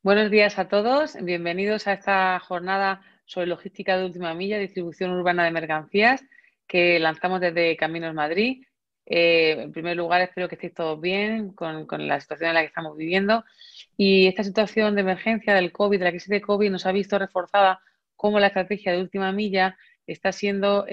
Buenos días a todos, bienvenidos a esta jornada sobre logística de última milla, distribución urbana de mercancías que lanzamos desde Caminos Madrid. En primer lugar, espero que estéis todos bien con la situación en la que estamos viviendo. Y esta situación de emergencia del COVID, de la crisis de COVID, nos ha visto reforzada cómo la estrategia de última milla está siendo,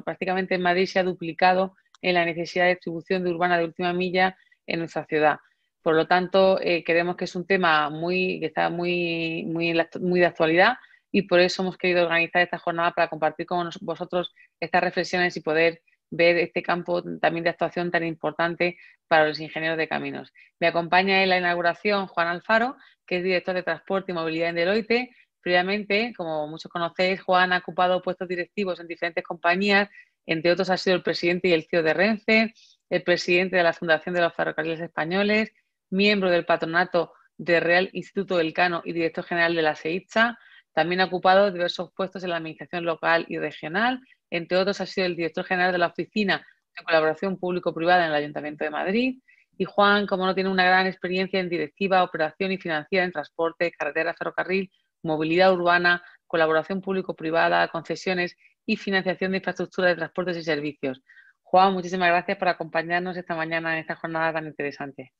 prácticamente en Madrid se ha duplicado en la necesidad de distribución de urbana de última milla en nuestra ciudad. Por lo tanto, creemos que es un tema que está muy de actualidad y por eso hemos querido organizar esta jornada para compartir con vosotros estas reflexiones y poder ver este campo también de actuación tan importante para los ingenieros de caminos. Me acompaña en la inauguración Juan Alfaro, que es director de Transporte y Movilidad en Deloitte. Previamente, como muchos conocéis, Juan ha ocupado puestos directivos en diferentes compañías, entre otros ha sido el presidente y el CEO de Renfe, el presidente de la Fundación de los Ferrocarriles Españoles, miembro del patronato del Real Instituto Elcano y director general de la SEITSA. También ha ocupado diversos puestos en la administración local y regional. Entre otros, ha sido el director general de la Oficina de Colaboración Público-Privada en el Ayuntamiento de Madrid. Y Juan, como no, tiene una gran experiencia en directiva, operación y financiera en transporte, carretera, ferrocarril, movilidad urbana, colaboración público-privada, concesiones y financiación de infraestructura de transportes y servicios. Juan, muchísimas gracias por acompañarnos esta mañana en esta jornada tan interesante.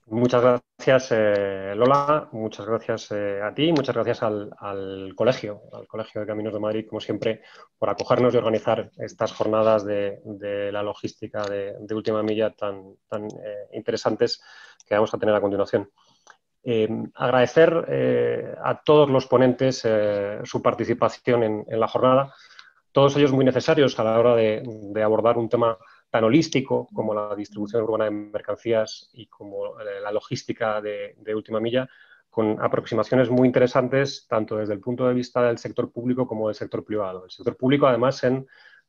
Muchas gracias, Lola, muchas gracias a ti, muchas gracias al Colegio de Caminos de Madrid, como siempre, por acogernos y organizar estas jornadas de la logística de última milla tan interesantes que vamos a tener a continuación. Agradecer a todos los ponentes su participación en la jornada, todos ellos muy necesarios a la hora de abordar un tema tan holístico como la distribución urbana de mercancías y como la logística de última milla, con aproximaciones muy interesantes tanto desde el punto de vista del sector público como del sector privado. El sector público, además,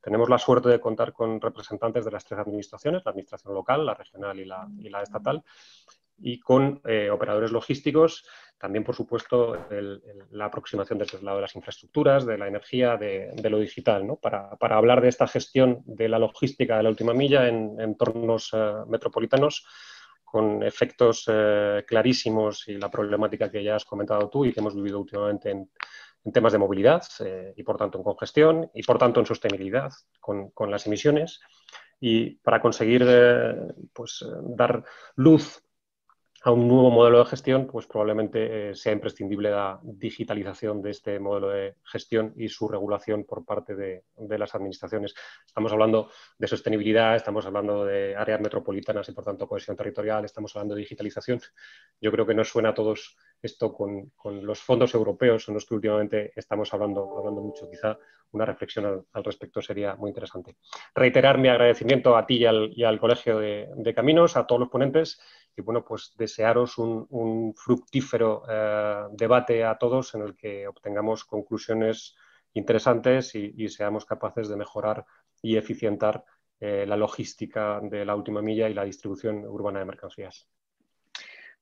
tenemos la suerte de contar con representantes de las tres administraciones, la administración local, la regional y la estatal, y con operadores logísticos, también, por supuesto, la aproximación desde el lado de las infraestructuras, de la energía, de lo digital, ¿no? Para hablar de esta gestión de la logística de la última milla en entornos metropolitanos, con efectos clarísimos y la problemática que ya has comentado tú y que hemos vivido últimamente en temas de movilidad y, por tanto, en congestión y, por tanto, en sostenibilidad con las emisiones. Y para conseguir dar luz a un nuevo modelo de gestión, pues probablemente sea imprescindible la digitalización de este modelo de gestión y su regulación por parte de las administraciones. Estamos hablando de sostenibilidad, estamos hablando de áreas metropolitanas y, por tanto, cohesión territorial, estamos hablando de digitalización. Yo creo que nos suena a todos esto con los fondos europeos en los que últimamente estamos hablando mucho. Quizá una reflexión al respecto sería muy interesante. Reiterar mi agradecimiento a ti y al Colegio de Caminos, a todos los ponentes, y bueno, pues desearos un fructífero debate a todos en el que obtengamos conclusiones interesantes y seamos capaces de mejorar y eficientar la logística de la última milla y la distribución urbana de mercancías.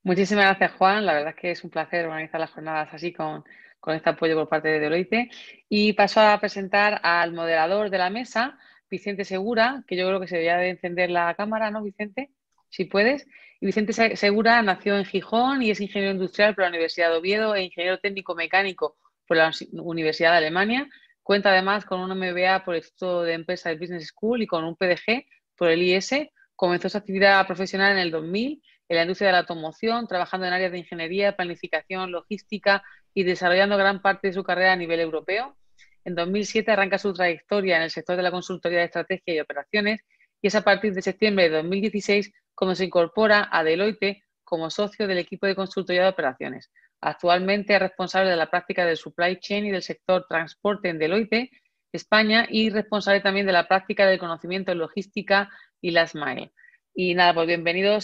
Muchísimas gracias, Juan. La verdad es que es un placer organizar las jornadas así con este apoyo por parte de Deloitte. Y paso a presentar al moderador de la mesa, Vicente Segura, que yo creo que se debería de encender la cámara, ¿no, Vicente? Si puedes. Y Vicente Segura nació en Gijón y es ingeniero industrial por la Universidad de Oviedo e ingeniero técnico mecánico por la Universidad de Alemania. Cuenta además con un MBA por el Instituto de Empresa del Business School y con un PDG por el IES. Comenzó su actividad profesional en el 2000 en la industria de la automoción, trabajando en áreas de ingeniería, planificación, logística y desarrollando gran parte de su carrera a nivel europeo. En 2007 arranca su trayectoria en el sector de la consultoría de estrategia y operaciones y es a partir de septiembre de 2016 cuando se incorpora a Deloitte como socio del equipo de consultoría de operaciones. Actualmente es responsable de la práctica del supply chain y del sector transporte en Deloitte, España, y responsable también de la práctica del conocimiento en logística y last mile. Y nada, pues bienvenido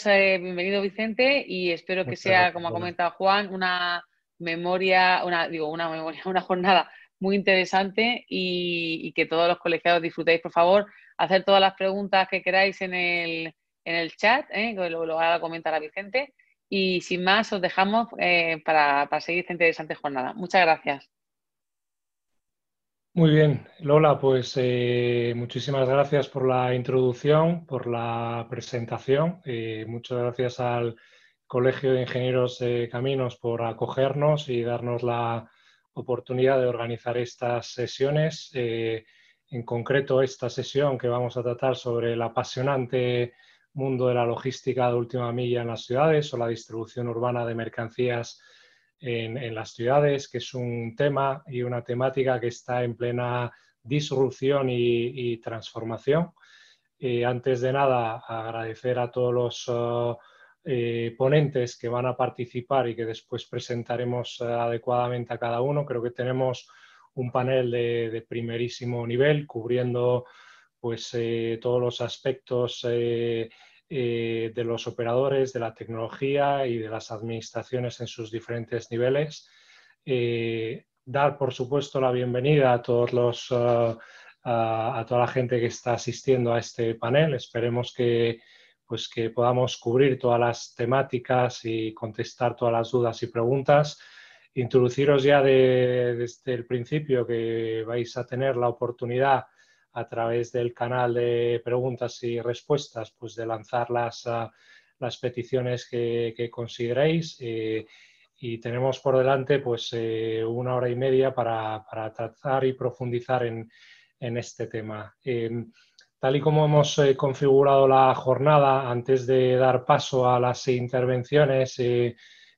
Vicente, y espero que sea, como ha comentado Juan, una jornada muy interesante y que todos los colegiados disfrutéis. Por favor, hacer todas las preguntas que queráis en el chat, que lo va a comentar a Vicente. Y sin más, os dejamos para seguir esta interesante jornada. Muchas gracias. Muy bien, Lola, pues muchísimas gracias por la introducción, por la presentación. Muchas gracias al Colegio de Ingenieros de Caminos por acogernos y darnos la oportunidad de organizar estas sesiones. En concreto, esta sesión que vamos a tratar sobre el apasionante mundo de la logística de última milla en las ciudades o la distribución urbana de mercancías en las ciudades, que es un tema y una temática que está en plena disrupción y transformación. Antes de nada, agradecer a todos los ponentes que van a participar y que después presentaremos adecuadamente a cada uno. Creo que tenemos un panel de primerísimo nivel cubriendo pues, todos los aspectos de los operadores, de la tecnología y de las administraciones en sus diferentes niveles. Dar, por supuesto, la bienvenida a todos a toda la gente que está asistiendo a este panel. Esperemos que podamos cubrir todas las temáticas y contestar todas las dudas y preguntas. Introduciros ya desde el principio que vais a tener la oportunidad a través del canal de preguntas y respuestas, pues de lanzar las peticiones que consideréis. Y tenemos por delante pues 1 hora y media para tratar y profundizar en este tema. Tal y como hemos configurado la jornada, antes de dar paso a las intervenciones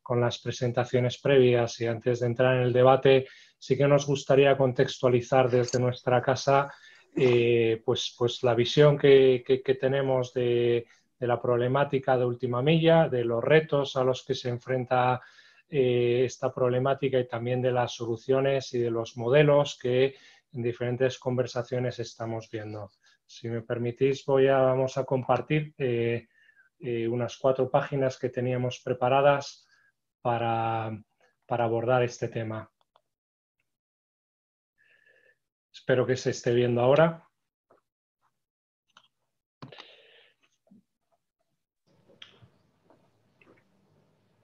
con las presentaciones previas y antes de entrar en el debate, sí que nos gustaría contextualizar desde nuestra casa pues la visión que tenemos de la problemática de última milla, de los retos a los que se enfrenta esta problemática y también de las soluciones y de los modelos que en diferentes conversaciones estamos viendo. Si me permitís, vamos a compartir unas 4 páginas que teníamos preparadas para abordar este tema. Espero que se esté viendo ahora.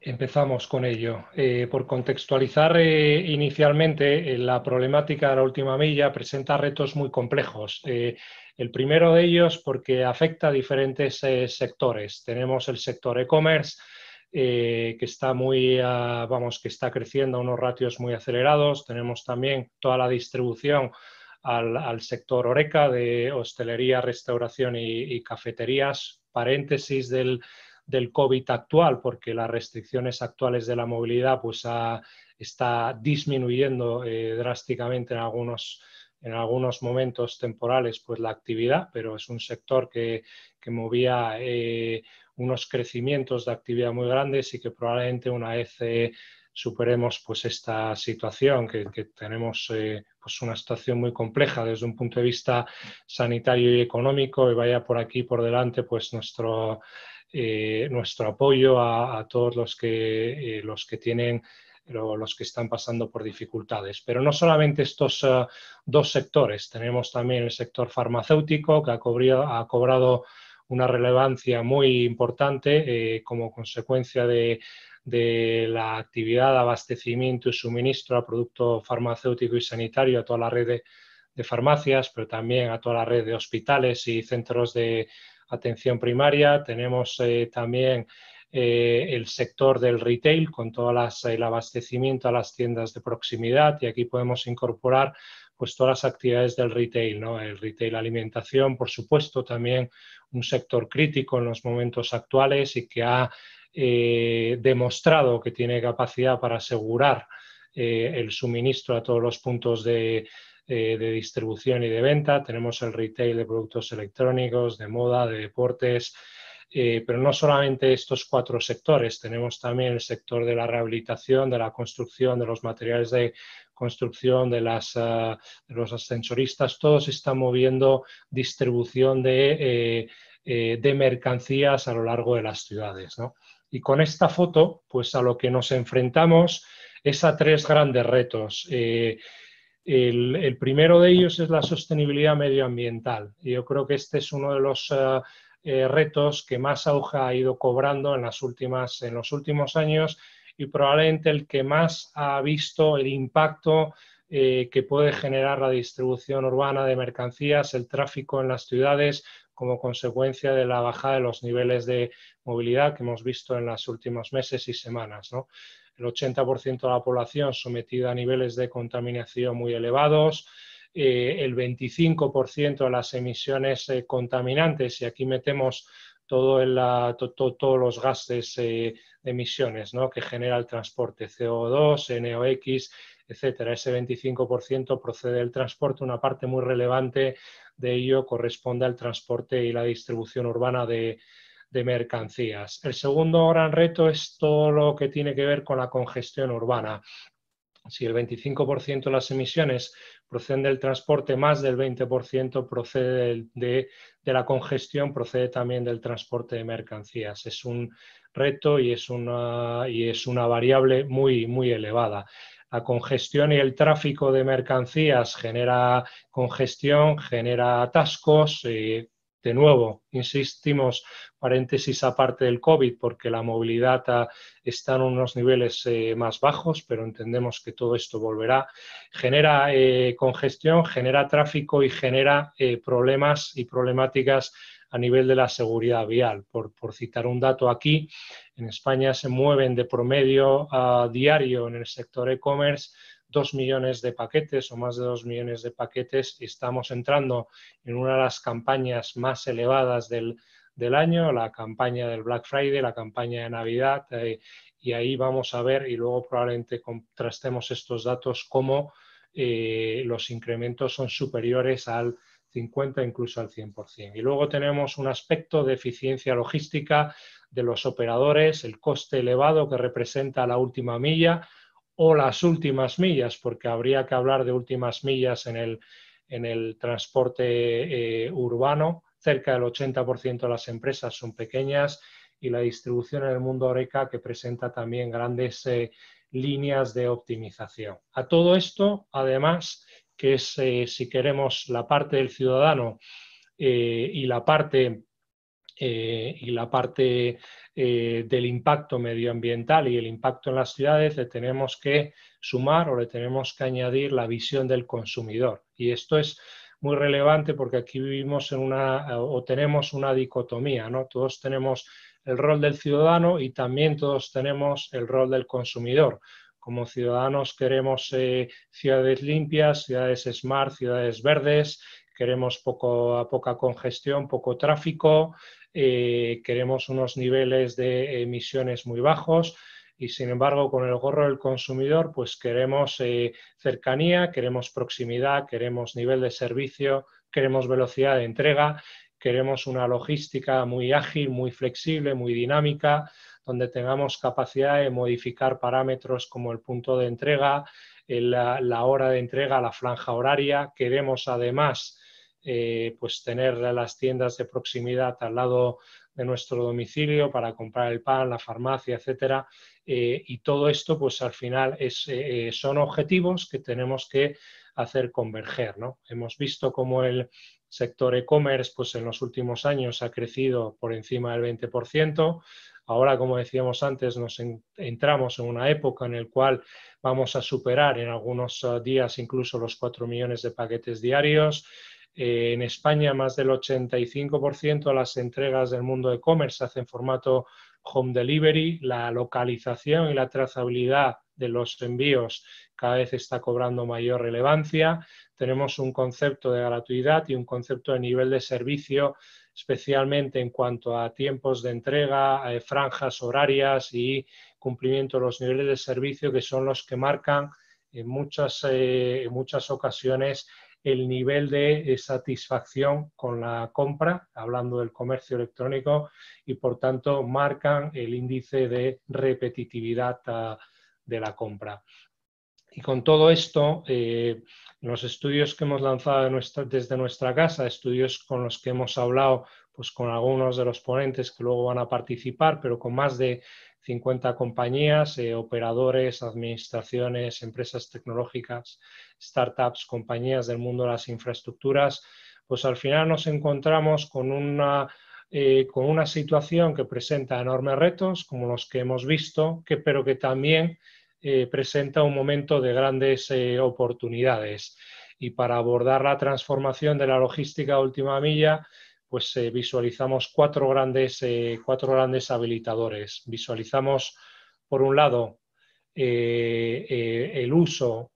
Empezamos con ello. Por contextualizar inicialmente, la problemática de la última milla presenta retos muy complejos. El primero de ellos porque afecta a diferentes sectores. Tenemos el sector e-commerce, que está que está creciendo a unos ratios muy acelerados. Tenemos también toda la distribución al sector Horeca, de hostelería, restauración y cafeterías. Paréntesis del COVID actual, porque las restricciones actuales de la movilidad pues está disminuyendo drásticamente en algunos momentos temporales pues la actividad, pero es un sector que movía unos crecimientos de actividad muy grandes y que probablemente una vez superemos pues esta situación que tenemos pues una situación muy compleja desde un punto de vista sanitario y económico, y vaya por aquí por delante pues nuestro apoyo a todos los que están pasando por dificultades. Pero no solamente estos 2 sectores, tenemos también el sector farmacéutico que ha cobrado una relevancia muy importante como consecuencia de la actividad de abastecimiento y suministro a producto farmacéutico y sanitario a toda la red de farmacias, pero también a toda la red de hospitales y centros de atención primaria. Tenemos también el sector del retail con todo el abastecimiento a las tiendas de proximidad, y aquí podemos incorporar pues todas las actividades del retail, ¿no? El retail alimentación, por supuesto, también un sector crítico en los momentos actuales y que ha demostrado que tiene capacidad para asegurar el suministro a todos los puntos de distribución y de venta. Tenemos el retail de productos electrónicos, de moda, de deportes, pero no solamente estos 4 sectores, tenemos también el sector de la rehabilitación, de la construcción, de los materiales de construcción, de los ascensoristas. Todos están moviendo distribución de mercancías a lo largo de las ciudades, ¿no? Y con esta foto, pues a lo que nos enfrentamos es a 3 grandes retos. El primero de ellos es la sostenibilidad medioambiental. Y yo creo que este es uno de los retos que más auge ha ido cobrando en los últimos años, y probablemente el que más ha visto el impacto que puede generar la distribución urbana de mercancías, el tráfico en las ciudades, como consecuencia de la bajada de los niveles de movilidad que hemos visto en los últimos meses y semanas, ¿no? El 80% de la población sometida a niveles de contaminación muy elevados, el 25% de las emisiones contaminantes, y aquí metemos todos los gases de emisiones, ¿no?, que genera el transporte, CO2, NOx, etcétera. Ese 25% procede del transporte, una parte muy relevante de ello corresponde al transporte y la distribución urbana de mercancías. El segundo gran reto es todo lo que tiene que ver con la congestión urbana. Si el 25% de las emisiones proceden del transporte, más del 20% procede de la congestión, procede también del transporte de mercancías. Es un reto y es una variable muy, muy elevada. La congestión y el tráfico de mercancías genera congestión, genera atascos. De nuevo, insistimos, paréntesis aparte del COVID, porque la movilidad está en unos niveles más bajos, pero entendemos que todo esto volverá. Genera congestión, genera tráfico y genera problemas y problemáticas a nivel de la seguridad vial. Por citar un dato aquí, en España se mueven de promedio a diario en el sector e-commerce 2 millones de paquetes o más de 2 millones de paquetes, y estamos entrando en una de las campañas más elevadas del año, la campaña del Black Friday, la campaña de Navidad, y ahí vamos a ver, y luego probablemente contrastemos estos datos, cómo los incrementos son superiores al 50, incluso al 100%. Y luego tenemos un aspecto de eficiencia logística de los operadores, el coste elevado que representa la última milla o las últimas millas, porque habría que hablar de últimas millas en el transporte urbano. Cerca del 80% de las empresas son pequeñas, y la distribución en el mundo HoReCa, que presenta también grandes líneas de optimización. A todo esto, además, que es, si queremos, la parte del ciudadano y la parte del impacto medioambiental y el impacto en las ciudades, le tenemos que sumar o le tenemos que añadir la visión del consumidor. Y esto es muy relevante porque aquí vivimos tenemos una dicotomía, ¿no? Todos tenemos el rol del ciudadano y también todos tenemos el rol del consumidor. Como ciudadanos queremos ciudades limpias, ciudades smart, ciudades verdes, queremos poca congestión, poco tráfico, queremos unos niveles de emisiones muy bajos, y sin embargo con el gorro del consumidor pues queremos cercanía, queremos proximidad, queremos nivel de servicio, queremos velocidad de entrega, queremos una logística muy ágil, muy flexible, muy dinámica, donde tengamos capacidad de modificar parámetros como el punto de entrega, la hora de entrega, la franja horaria. Queremos además pues tener las tiendas de proximidad al lado de nuestro domicilio para comprar el pan, la farmacia, etcétera. Y todo esto pues al final son objetivos que tenemos que hacer converger, ¿no? Hemos visto cómo el sector e-commerce pues en los últimos años ha crecido por encima del 20%. Ahora, como decíamos antes, entramos en una época en la cual vamos a superar en algunos días incluso los 4 millones de paquetes diarios. En España, más del 85% de las entregas del mundo e-commerce se hacen en formato home delivery. La localización y la trazabilidad de los envíos cada vez está cobrando mayor relevancia. Tenemos un concepto de gratuidad y un concepto de nivel de servicio, especialmente en cuanto a tiempos de entrega, franjas horarias y cumplimiento de los niveles de servicio, que son los que marcan en muchas ocasiones el nivel de satisfacción con la compra, hablando del comercio electrónico, y por tanto marcan el índice de repetitividad de la compra. Y con todo esto, los estudios que hemos lanzado desde nuestra casa, estudios con los que hemos hablado pues con algunos de los ponentes que luego van a participar, pero con más de 50 compañías, operadores, administraciones, empresas tecnológicas, startups, compañías del mundo de las infraestructuras, pues al final nos encontramos con una situación que presenta enormes retos, como los que hemos visto, pero que también presenta un momento de grandes oportunidades. Y para abordar la transformación de la logística de última milla, pues visualizamos cuatro grandes habilitadores. Visualizamos, por un lado, el uso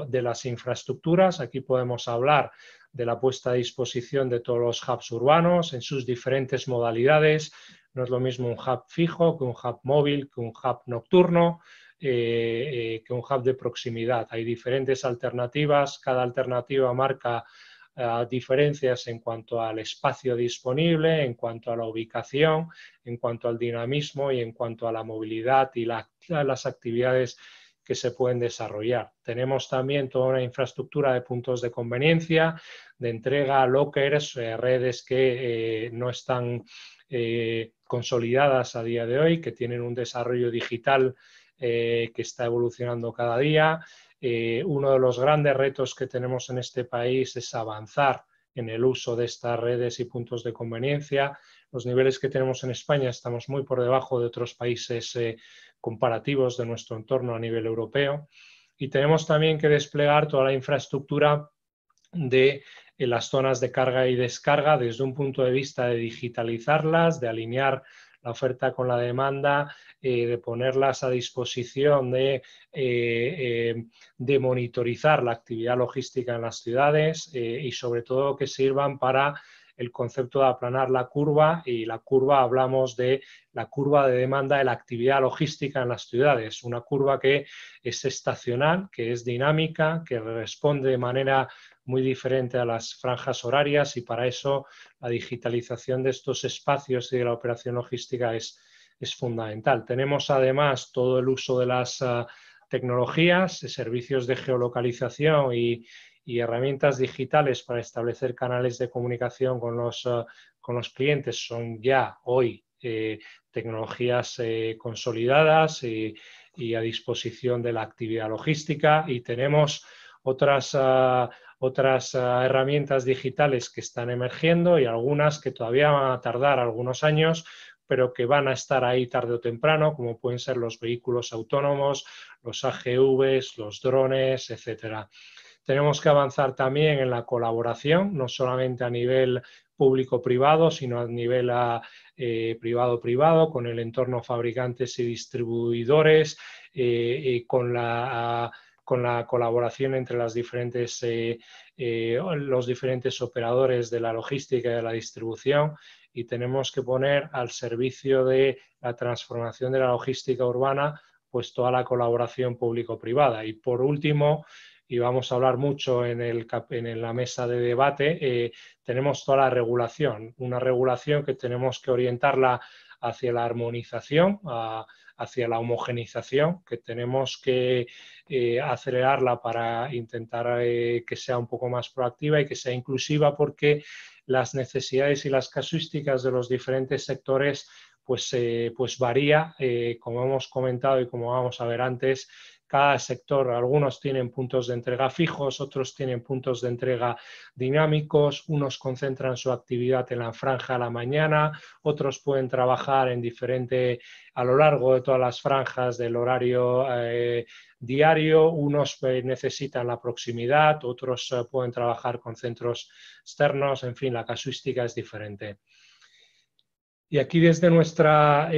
de las infraestructuras. Aquí podemos hablar de la puesta a disposición de todos los hubs urbanos en sus diferentes modalidades. No es lo mismo un hub fijo que un hub móvil, que un hub nocturno, que un hub de proximidad. Hay diferentes alternativas, cada alternativa marca diferencias en cuanto al espacio disponible, en cuanto a la ubicación, en cuanto al dinamismo y en cuanto a la movilidad y las actividades que se pueden desarrollar. Tenemos también toda una infraestructura de puntos de conveniencia, de entrega, lockers, redes que no están consolidadas a día de hoy, que tienen un desarrollo digital que está evolucionando cada día. Uno de los grandes retos que tenemos en este país es avanzar en el uso de estas redes y puntos de conveniencia. Los niveles que tenemos en España estamos muy por debajo de otros países comparativos de nuestro entorno a nivel europeo. Y tenemos también que desplegar toda la infraestructura de las zonas de carga y descarga desde un punto de vista de digitalizarlas, de alinear la oferta con la demanda, de ponerlas a disposición, de monitorizar la actividad logística en las ciudades y sobre todo que sirvan para el concepto de aplanar la curva, y la curva hablamos de la curva de demanda de la actividad logística en las ciudades, una curva que es estacional, que es dinámica, que responde de manera muy diferente a las franjas horarias, y para eso la digitalización de estos espacios y de la operación logística es fundamental. Tenemos además todo el uso de las tecnologías, servicios de geolocalización y herramientas digitales para establecer canales de comunicación con los clientes. Son ya hoy tecnologías consolidadas y a disposición de la actividad logística, y tenemos otras herramientas digitales que están emergiendo y algunas que todavía van a tardar algunos años, pero que van a estar ahí tarde o temprano, como pueden ser los vehículos autónomos, los AGVs, los drones, etcétera. Tenemos que avanzar también en la colaboración, no solamente a nivel público-privado, sino a nivel privado-privado, con el entorno fabricantes y distribuidores, con la colaboración entre los diferentes operadores de la logística y de la distribución, y tenemos que poner al servicio de la transformación de la logística urbana pues toda la colaboración público-privada. Y por último, y vamos a hablar mucho en la mesa de debate, tenemos toda la regulación, una regulación que tenemos que orientarla hacia la armonización, hacia la homogenización, que tenemos que acelerarla para intentar que sea un poco más proactiva y que sea inclusiva, porque las necesidades y las casuísticas de los diferentes sectores pues varía, como hemos comentado y como vamos a ver antes. Cada sector, algunos tienen puntos de entrega fijos, otros tienen puntos de entrega dinámicos, unos concentran su actividad en la franja a la mañana, otros pueden trabajar a lo largo de todas las franjas del horario diario, unos necesitan la proximidad, otros pueden trabajar con centros externos, en fin, la casuística es diferente. Y aquí desde nuestra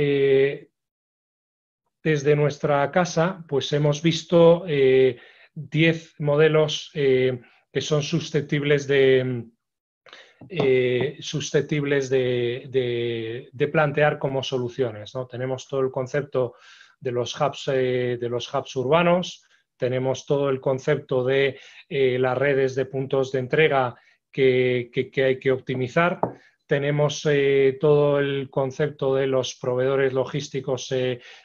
casa, pues hemos visto 10 modelos que son susceptibles de plantear como soluciones, ¿no? Tenemos todo el concepto de los hubs urbanos, tenemos todo el concepto de las redes de puntos de entrega que hay que optimizar. Tenemos todo el concepto de los proveedores logísticos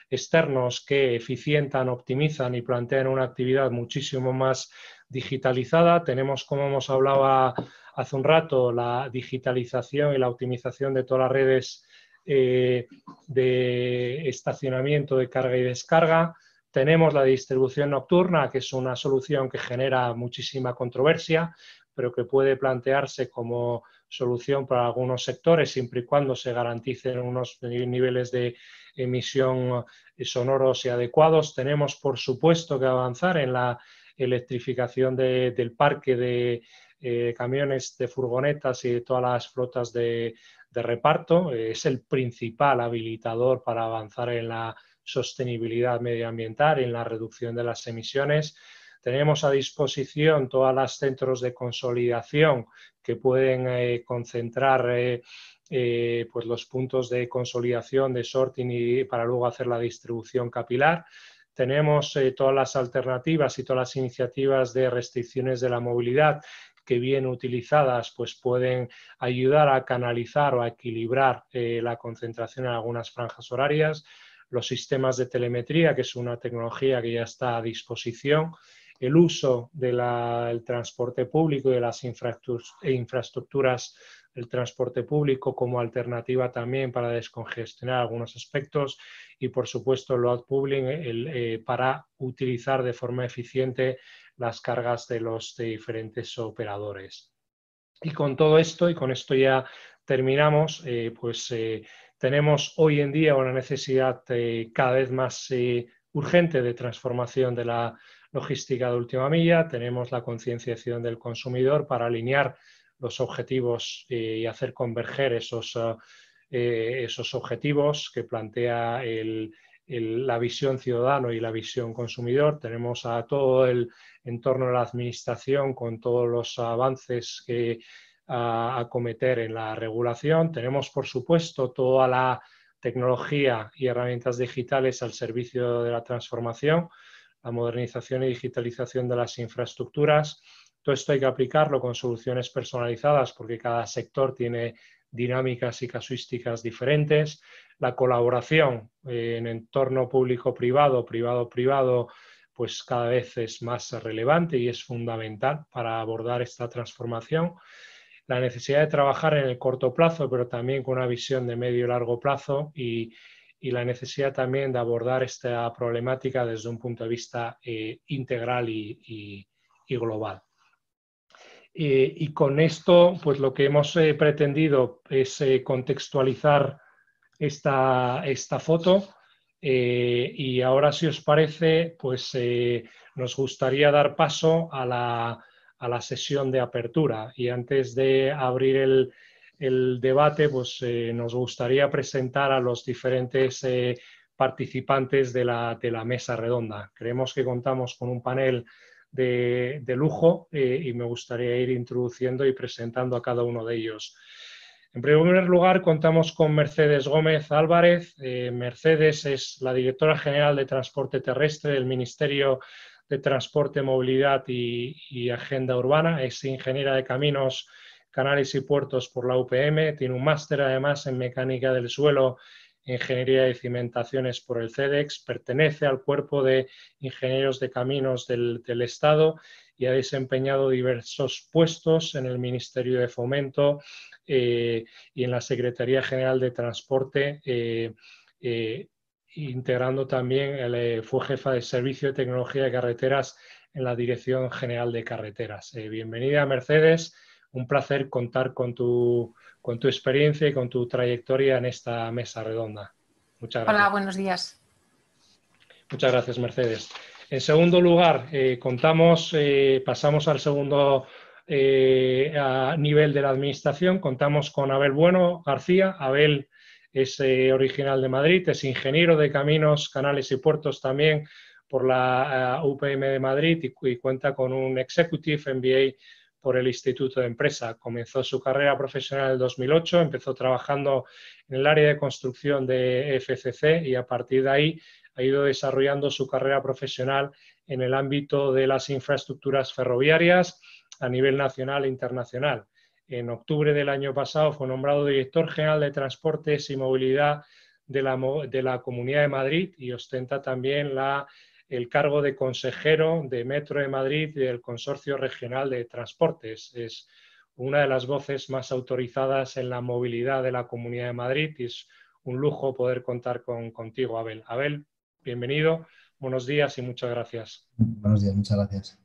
externos que eficientan, optimizan y plantean una actividad muchísimo más digitalizada. Tenemos, como hemos hablado hace un rato, la digitalización y la optimización de todas las redes de estacionamiento, de carga y descarga. Tenemos la distribución nocturna, que es una solución que genera muchísima controversia, pero que puede plantearse como solución para algunos sectores, siempre y cuando se garanticen unos niveles de emisión sonoros y adecuados. Tenemos, por supuesto, que avanzar en la electrificación del parque camiones, de furgonetas y de todas las flotas de reparto. Es el principal habilitador para avanzar en la sostenibilidad medioambiental y en la reducción de las emisiones. Tenemos a disposición todos los centros de consolidación que pueden concentrar pues los puntos de consolidación, de sorting y para luego hacer la distribución capilar. Tenemos todas las alternativas y todas las iniciativas de restricciones de la movilidad que bien utilizadas pues pueden ayudar a canalizar o a equilibrar la concentración en algunas franjas horarias. Los sistemas de telemetría, que es una tecnología que ya está a disposición. El uso del transporte público y de las infraestructuras del transporte público como alternativa también para descongestionar algunos aspectos y, por supuesto, el load pooling para utilizar de forma eficiente las cargas de los diferentes operadores. Y con todo esto, y con esto ya terminamos, tenemos hoy en día una necesidad cada vez más urgente de transformación de la logística de última milla. Tenemos la concienciación del consumidor para alinear los objetivos y hacer converger esos objetivos que plantea la visión ciudadano y la visión consumidor. Tenemos a todo el entorno de la administración con todos los avances que a acometer en la regulación. Tenemos, por supuesto, toda la tecnología y herramientas digitales al servicio de la transformación, la modernización y digitalización de las infraestructuras. Todo esto hay que aplicarlo con soluciones personalizadas porque cada sector tiene dinámicas y casuísticas diferentes. La colaboración en entorno público-privado, privado-privado, pues cada vez es más relevante y es fundamental para abordar esta transformación. La necesidad de trabajar en el corto plazo, pero también con una visión de medio y largo plazo y la necesidad también de abordar esta problemática desde un punto de vista integral y global. Y con esto, pues lo que hemos pretendido es contextualizar esta foto y ahora, si os parece, pues nos gustaría dar paso a la sesión de apertura. Y antes de abrir el debate, pues nos gustaría presentar a los diferentes participantes de la mesa redonda. Creemos que contamos con un panel de lujo y me gustaría ir introduciendo y presentando a cada uno de ellos. En primer lugar, contamos con Mercedes Gómez Álvarez. Mercedes es la directora general de Transporte Terrestre del Ministerio de Transporte, Movilidad y Agenda Urbana. Es ingeniera de Caminos, Canales y Puertos por la UPM. Tiene un máster además en Mecánica del Suelo, Ingeniería de Cimentaciones por el CEDEX. Pertenece al Cuerpo de Ingenieros de Caminos del Estado y ha desempeñado diversos puestos en el Ministerio de Fomento y en la Secretaría General de Transporte, integrando también, fue jefa de Servicio de Tecnología de Carreteras en la Dirección General de Carreteras. Bienvenida, Mercedes. Un placer contar con tu experiencia y con tu trayectoria en esta mesa redonda. Muchas gracias. Hola, buenos días. Muchas gracias, Mercedes. En segundo lugar, pasamos al segundo nivel de la administración. Contamos con Abel Bueno García. Abel es original de Madrid, es ingeniero de Caminos, Canales y Puertos también por la UPM de Madrid y cuenta con un Executive MBA por el Instituto de Empresa. Comenzó su carrera profesional en el 2008, empezó trabajando en el área de construcción de FCC y a partir de ahí ha ido desarrollando su carrera profesional en el ámbito de las infraestructuras ferroviarias a nivel nacional e internacional. En octubre del año pasado fue nombrado director general de Transportes y Movilidad de la Comunidad de Madrid y ostenta también el cargo de consejero de Metro de Madrid y del Consorcio Regional de Transportes. Es una de las voces más autorizadas en la movilidad de la Comunidad de Madrid y es un lujo poder contar contigo, Abel. Abel, bienvenido, buenos días y muchas gracias. Buenos días, muchas gracias.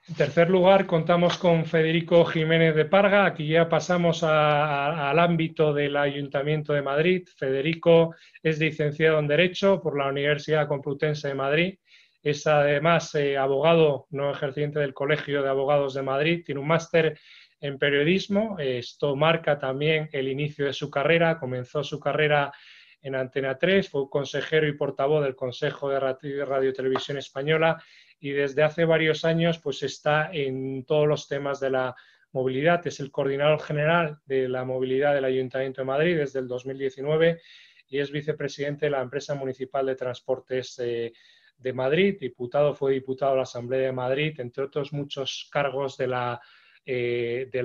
En tercer lugar, contamos con Federico Jiménez de Parga. Aquí ya pasamos al ámbito del Ayuntamiento de Madrid. Federico es licenciado en Derecho por la Universidad Complutense de Madrid Es además abogado no ejerciente del Colegio de Abogados de Madrid, tiene un máster en periodismo. Esto marca también el inicio de su carrera. Comenzó su carrera en Antena 3, fue consejero y portavoz del Consejo de Radio y Televisión Española y desde hace varios años pues está en todos los temas de la movilidad. Es el coordinador general de la movilidad del Ayuntamiento de Madrid desde el 2019 y es vicepresidente de la empresa municipal de transportes de Madrid. Fue diputado de la Asamblea de Madrid, entre otros muchos cargos del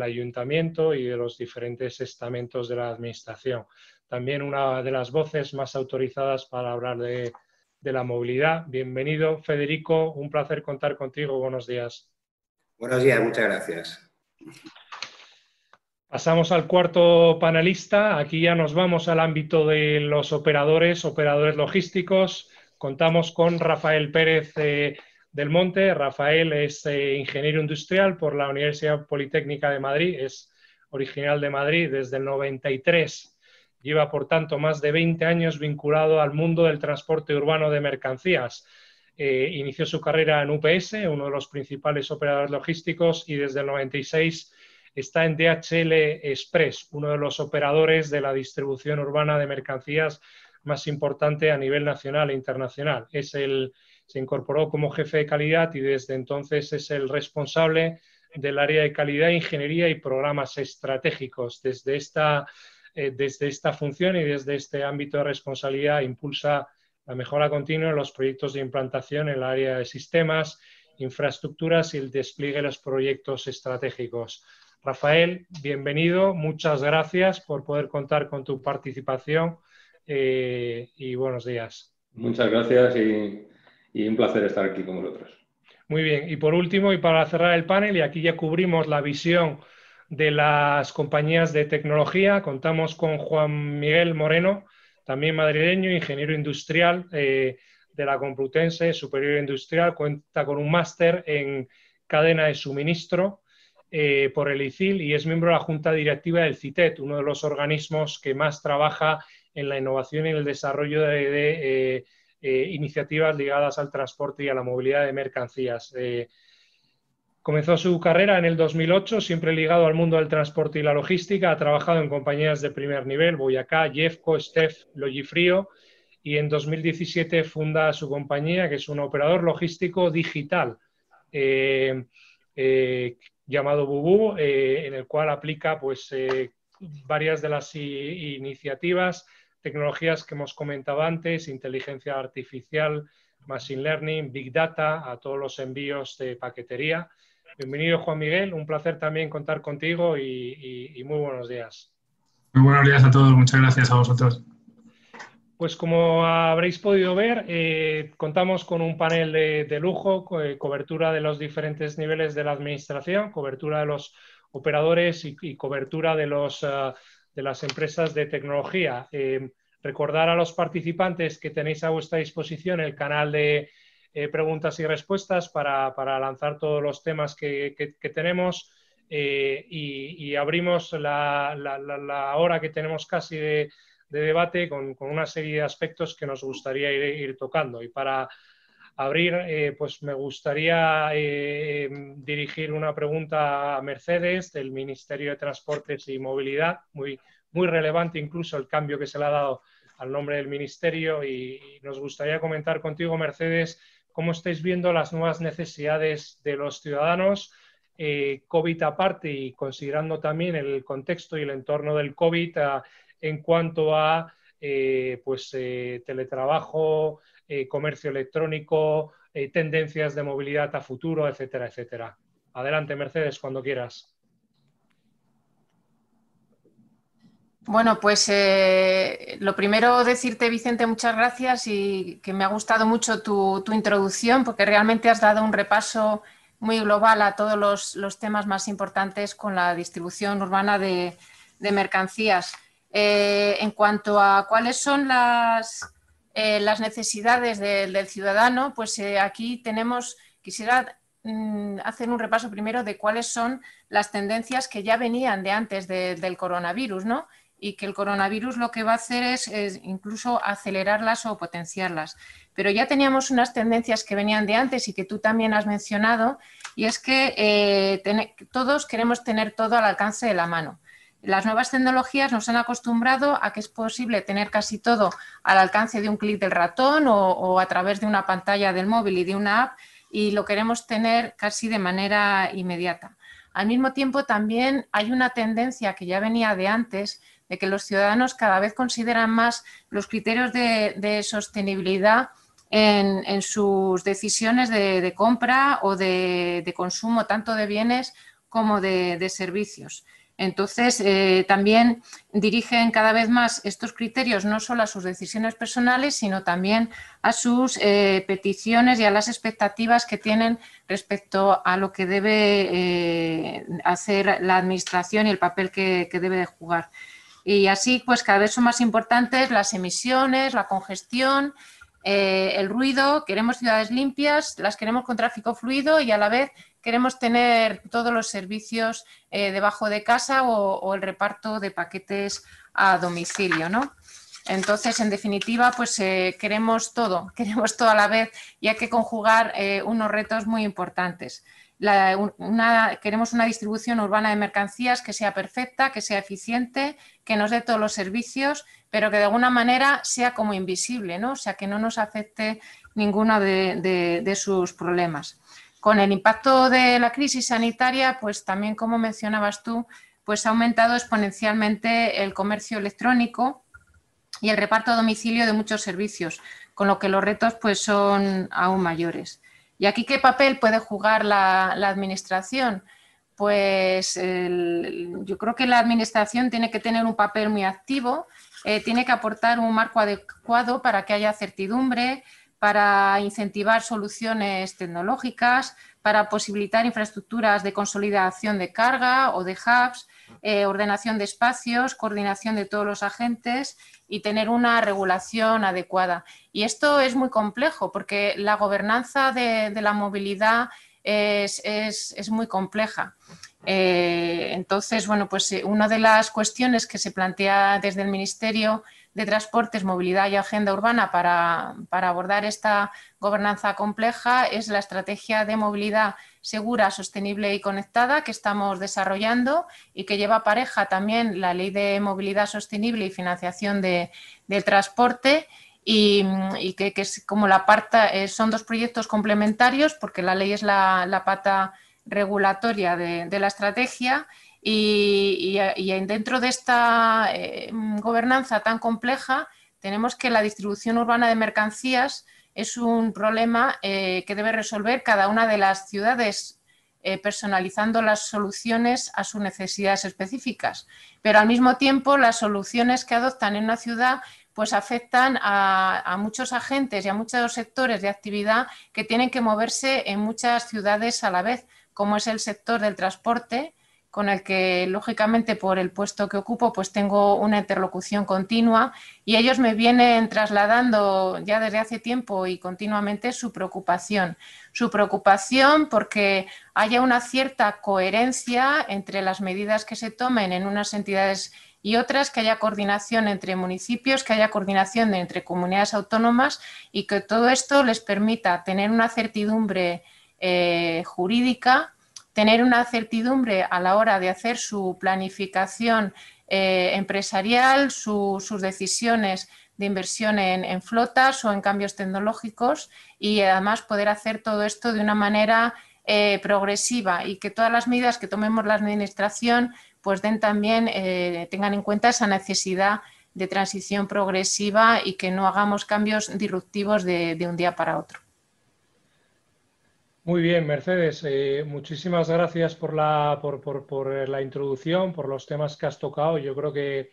Ayuntamiento y de los diferentes estamentos de la Administración. También una de las voces más autorizadas para hablar de la movilidad. Bienvenido, Federico, un placer contar contigo. Buenos días. Buenos días, muchas gracias. Pasamos al cuarto panelista. Aquí ya nos vamos al ámbito de los operadores logísticos. Contamos con Rafael Pérez del Monte. Rafael es ingeniero industrial por la Universidad Politécnica de Madrid, es original de Madrid desde el 93. Lleva, por tanto, más de 20 años vinculado al mundo del transporte urbano de mercancías. Inició su carrera en UPS, uno de los principales operadores logísticos, y desde el 96 está en DHL Express, uno de los operadores de la distribución urbana de mercancías más importante a nivel nacional e internacional. Se incorporó como jefe de calidad y desde entonces es el responsable del área de calidad, ingeniería y programas estratégicos. Desde esta función y desde este ámbito de responsabilidad impulsa la mejora continua en los proyectos de implantación en el área de sistemas, infraestructuras y el despliegue de los proyectos estratégicos. Rafael, bienvenido, muchas gracias por poder contar con tu participación y buenos días. Muchas gracias y un placer estar aquí con vosotros. Muy bien, y por último, y para cerrar el panel, y aquí ya cubrimos la visión de las compañías de tecnología, contamos con Juan Miguel Moreno, también madrileño, ingeniero industrial de la Complutense Superior Industrial, cuenta con un máster en cadena de suministro por el ICIL y es miembro de la Junta Directiva del CITET, uno de los organismos que más trabaja en la innovación y el desarrollo de iniciativas ligadas al transporte y a la movilidad de mercancías. Comenzó su carrera en el 2008, siempre ligado al mundo del transporte y la logística. Ha trabajado en compañías de primer nivel, Boyacá, Jeffco, Steph, Logifrio, y en 2017 funda su compañía, que es un operador logístico digital llamado Bubu, en el cual aplica pues, varias de las iniciativas, tecnologías que hemos comentado antes, inteligencia artificial, machine learning, big data, a todos los envíos de paquetería. Bienvenido, Juan Miguel, un placer también contar contigo y muy buenos días. Muy buenos días a todos, muchas gracias a vosotros. Pues como habréis podido ver, contamos con un panel de lujo, cobertura de los diferentes niveles de la administración, cobertura de los operadores y cobertura de las empresas de tecnología. Recordar a los participantes que tenéis a vuestra disposición el canal de preguntas y respuestas para lanzar todos los temas que tenemos y abrimos la hora que tenemos casi de debate con una serie de aspectos que nos gustaría ir tocando. Y para abrir, pues me gustaría dirigir una pregunta a Mercedes del Ministerio de Transportes y Movilidad, muy relevante incluso el cambio que se le ha dado al nombre del Ministerio, y nos gustaría comentar contigo, Mercedes, cómo estáis viendo las nuevas necesidades de los ciudadanos, COVID aparte y considerando también el contexto y el entorno del COVID en cuanto a teletrabajo, comercio electrónico, tendencias de movilidad a futuro, etcétera, etcétera. Adelante, Mercedes, cuando quieras. Bueno, pues lo primero decirte, Vicente, muchas gracias y que me ha gustado mucho tu introducción porque realmente has dado un repaso muy global a todos los temas más importantes con la distribución urbana de mercancías. En cuanto a cuáles son las necesidades del ciudadano, pues aquí quisiera hacer un repaso primero de cuáles son las tendencias que ya venían de antes del coronavirus, ¿no? y que el coronavirus lo que va a hacer es incluso acelerarlas o potenciarlas. Pero ya teníamos unas tendencias que venían de antes y que tú también has mencionado, y es que todos queremos tener todo al alcance de la mano. Las nuevas tecnologías nos han acostumbrado a que es posible tener casi todo al alcance de un clic del ratón o a través de una pantalla del móvil y de una app, y lo queremos tener casi de manera inmediata. Al mismo tiempo, también hay una tendencia que ya venía de antes, de que los ciudadanos cada vez consideran más los criterios de sostenibilidad en sus decisiones de compra o de consumo, tanto de bienes como de servicios. Entonces, también dirigen cada vez más estos criterios no solo a sus decisiones personales, sino también a sus peticiones y a las expectativas que tienen respecto a lo que debe hacer la administración y el papel que debe de jugar. Y así, pues cada vez son más importantes las emisiones, la congestión, el ruido. Queremos ciudades limpias, las queremos con tráfico fluido y a la vez queremos tener todos los servicios debajo de casa o el reparto de paquetes a domicilio, ¿no? Entonces, en definitiva, pues queremos todo a la vez y hay que conjugar unos retos muy importantes. Queremos una distribución urbana de mercancías que sea perfecta, que sea eficiente, que nos dé todos los servicios, pero que de alguna manera sea como invisible, ¿no? O sea, que no nos afecte ninguno de sus problemas. Con el impacto de la crisis sanitaria, pues también, como mencionabas tú, pues ha aumentado exponencialmente el comercio electrónico y el reparto a domicilio de muchos servicios, con lo que los retos pues son aún mayores. ¿Y aquí qué papel puede jugar la administración? Pues yo creo que la administración tiene que tener un papel muy activo, tiene que aportar un marco adecuado para que haya certidumbre, para incentivar soluciones tecnológicas, para posibilitar infraestructuras de consolidación de carga o de hubs, ordenación de espacios, coordinación de todos los agentes y tener una regulación adecuada. Y esto es muy complejo porque la gobernanza de la movilidad es muy compleja. Entonces, bueno, pues una de las cuestiones que se plantea desde el Ministerio de Transportes, Movilidad y Agenda Urbana para abordar esta gobernanza compleja es la estrategia de movilidad segura, sostenible y conectada que estamos desarrollando y que lleva pareja también la Ley de Movilidad Sostenible y Financiación del Transporte. Y que es como la parte, son dos proyectos complementarios porque la ley es la pata regulatoria de la estrategia y dentro de esta gobernanza tan compleja tenemos que la distribución urbana de mercancías es un problema que debe resolver cada una de las ciudades personalizando las soluciones a sus necesidades específicas, pero al mismo tiempo las soluciones que adoptan en una ciudad pues afectan a muchos agentes y a muchos sectores de actividad que tienen que moverse en muchas ciudades a la vez, como es el sector del transporte, con el que, lógicamente, por el puesto que ocupo, pues tengo una interlocución continua y ellos me vienen trasladando ya desde hace tiempo y continuamente su preocupación porque haya una cierta coherencia entre las medidas que se tomen en unas entidades y otras, que haya coordinación entre municipios, que haya coordinación entre comunidades autónomas y que todo esto les permita tener una certidumbre jurídica, tener una certidumbre a la hora de hacer su planificación empresarial, sus decisiones de inversión en flotas o en cambios tecnológicos y además poder hacer todo esto de una manera progresiva y que todas las medidas que tomemos la administración pues tengan en cuenta esa necesidad de transición progresiva y que no hagamos cambios disruptivos de un día para otro. Muy bien, Mercedes, muchísimas gracias por la introducción, por los temas que has tocado. Yo creo que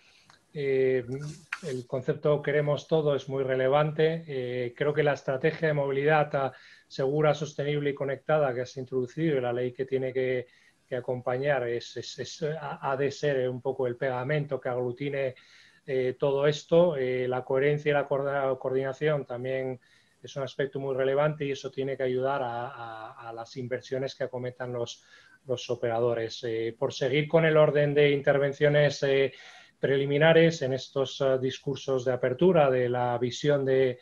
el concepto queremos todo es muy relevante. Creo que la estrategia de movilidad segura, sostenible y conectada que has introducido y la ley que tiene que acompañar ha de ser un poco el pegamento que aglutine todo esto. La coherencia y la coordinación también es un aspecto muy relevante y eso tiene que ayudar a las inversiones que acometan los operadores. Por seguir con el orden de intervenciones preliminares en estos discursos de apertura de la visión de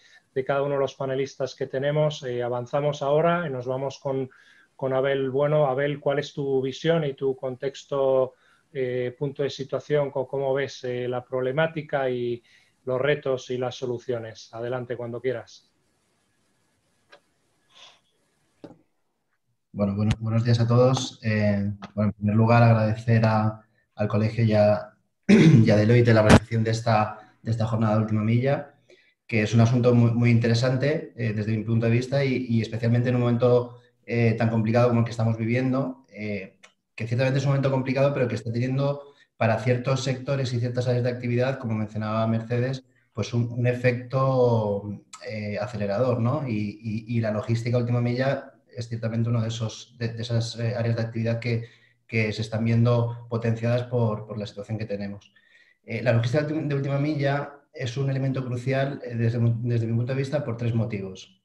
cada uno de los panelistas que tenemos. Avanzamos ahora y nos vamos con Abel. Bueno, Abel, ¿cuál es tu visión y tu contexto, punto de situación, con cómo ves la problemática y los retos y las soluciones? Adelante, cuando quieras. Bueno, buenos días a todos. Bueno, en primer lugar, agradecer al colegio y a Deloitte la organización de esta jornada de última milla, que es un asunto muy interesante desde mi punto de vista y especialmente en un momento tan complicado como el que estamos viviendo, que ciertamente es un momento complicado, pero que está teniendo para ciertos sectores y ciertas áreas de actividad, como mencionaba Mercedes, pues un efecto acelerador, ¿no? Y la logística última milla es ciertamente uno de esas áreas de actividad que se están viendo potenciadas por la situación que tenemos. La logística de última milla es un elemento crucial desde mi punto de vista por tres motivos.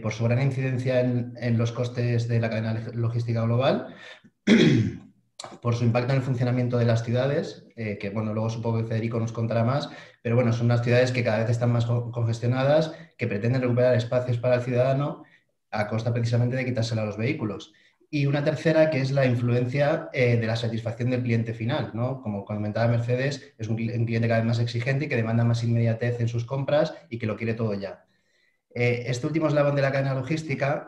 Por su gran incidencia en los costes de la cadena logística global, por su impacto en el funcionamiento de las ciudades, que bueno, luego supongo que Federico nos contará más, pero bueno, son unas ciudades que cada vez están más congestionadas, que pretenden recuperar espacios para el ciudadano a costa precisamente de quitársela a los vehículos. Y una tercera, que es la influencia de la satisfacción del cliente final, ¿no? Como comentaba Mercedes, es un cliente cada vez más exigente y que demanda más inmediatez en sus compras y que lo quiere todo ya. Este último eslabón de la cadena logística,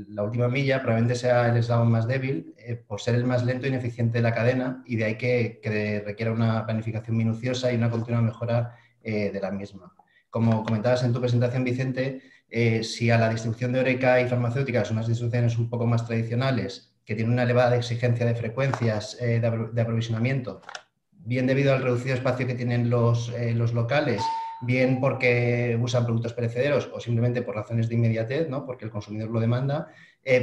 la última milla, probablemente sea el eslabón más débil por ser el más lento e ineficiente de la cadena, y de ahí que requiera una planificación minuciosa y una continua mejora de la misma. Como comentabas en tu presentación, Vicente, si a la distribución de Horeca y farmacéuticas son unas distribuciones un poco más tradicionales, que tienen una elevada exigencia de frecuencias de aprovisionamiento, bien debido al reducido espacio que tienen los locales, bien porque usan productos perecederos o simplemente por razones de inmediatez, ¿no? Porque el consumidor lo demanda,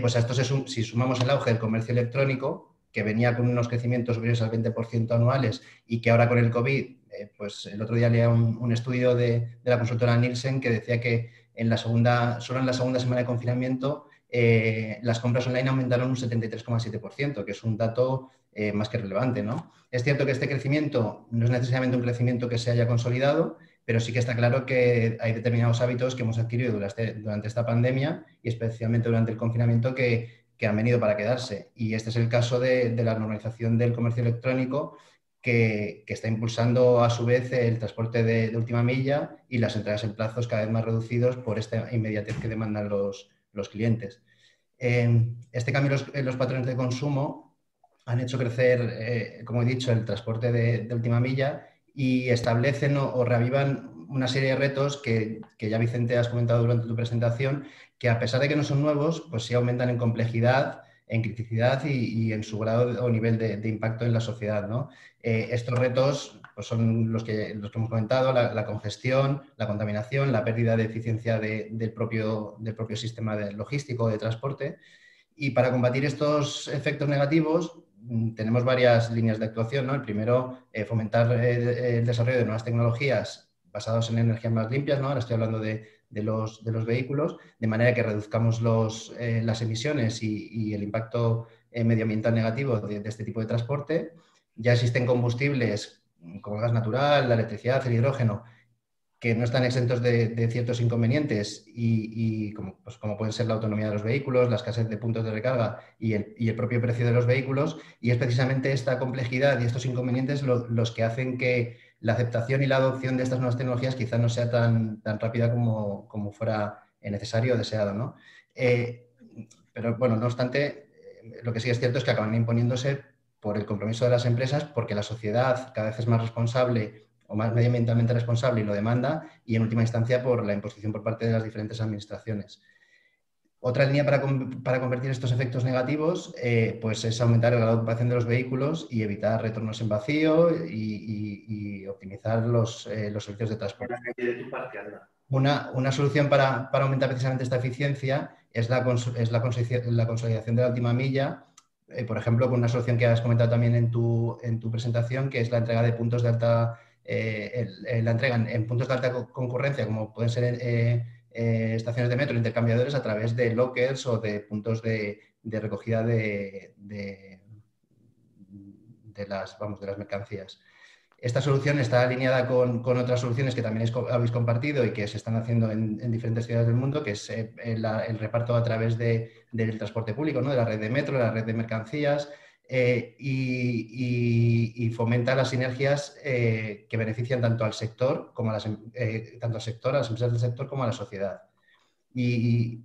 pues a esto si sumamos el auge del comercio electrónico, que venía con unos crecimientos superiores al 20% anuales y que ahora con el COVID, pues el otro día leía un estudio de la consultora Nielsen que decía que solo en la segunda semana de confinamiento las compras online aumentaron un 73,7%, que es un dato más que relevante, ¿no? Es cierto que este crecimiento no es necesariamente un crecimiento que se haya consolidado, pero sí que está claro que hay determinados hábitos que hemos adquirido durante esta pandemia y especialmente durante el confinamiento que han venido para quedarse. Y este es el caso de la normalización del comercio electrónico, que está impulsando a su vez el transporte de última milla y las entregas en plazos cada vez más reducidos por esta inmediatez que demandan los clientes. Este cambio en los patrones de consumo han hecho crecer, como he dicho, el transporte de última milla y establecen o reavivan una serie de retos que ya, Vicente, has comentado durante tu presentación, que a pesar de que no son nuevos, pues sí aumentan en complejidad, en criticidad y en su grado o nivel de impacto en la sociedad, ¿no? Estos retos pues son los que hemos comentado: la congestión, la contaminación, la pérdida de eficiencia del propio sistema logístico de transporte. Y para combatir estos efectos negativos tenemos varias líneas de actuación, ¿no? El primero, fomentar el desarrollo de nuevas tecnologías basadas en energías más limpias, ¿no? Ahora estoy hablando de los vehículos, de manera que reduzcamos las emisiones y el impacto medioambiental negativo de este tipo de transporte. Ya existen combustibles como el gas natural, la electricidad, el hidrógeno, que no están exentos de ciertos inconvenientes y como pueden ser la autonomía de los vehículos, la escasez de puntos de recarga y el propio precio de los vehículos. Y es precisamente esta complejidad y estos inconvenientes los que hacen que la aceptación y la adopción de estas nuevas tecnologías quizás no sea tan rápida como fuera necesario o deseado, ¿no? Pero bueno, no obstante, lo que sí es cierto es que acaban imponiéndose por el compromiso de las empresas, porque la sociedad cada vez es más responsable o más medioambientalmente responsable y lo demanda, y en última instancia por la imposición por parte de las diferentes administraciones. Otra línea para convertir estos efectos negativos pues es aumentar el grado de ocupación de los vehículos y evitar retornos en vacío y optimizar los servicios de transporte. Una solución para aumentar precisamente esta eficiencia es la consolidación de la última milla, por ejemplo, con una solución que has comentado también en tu presentación, que es la entrega de puntos de alta la entrega en puntos de alta concurrencia, como pueden ser estaciones de metro, intercambiadores, a través de lockers o de puntos de recogida de las mercancías. Esta solución está alineada con otras soluciones que también habéis compartido y que se están haciendo en diferentes ciudades del mundo, que es el reparto a través del transporte público, ¿no? De la red de metro, de la red de mercancías, y fomenta las sinergias que benefician tanto al sector, como a las empresas del sector, como a la sociedad. Y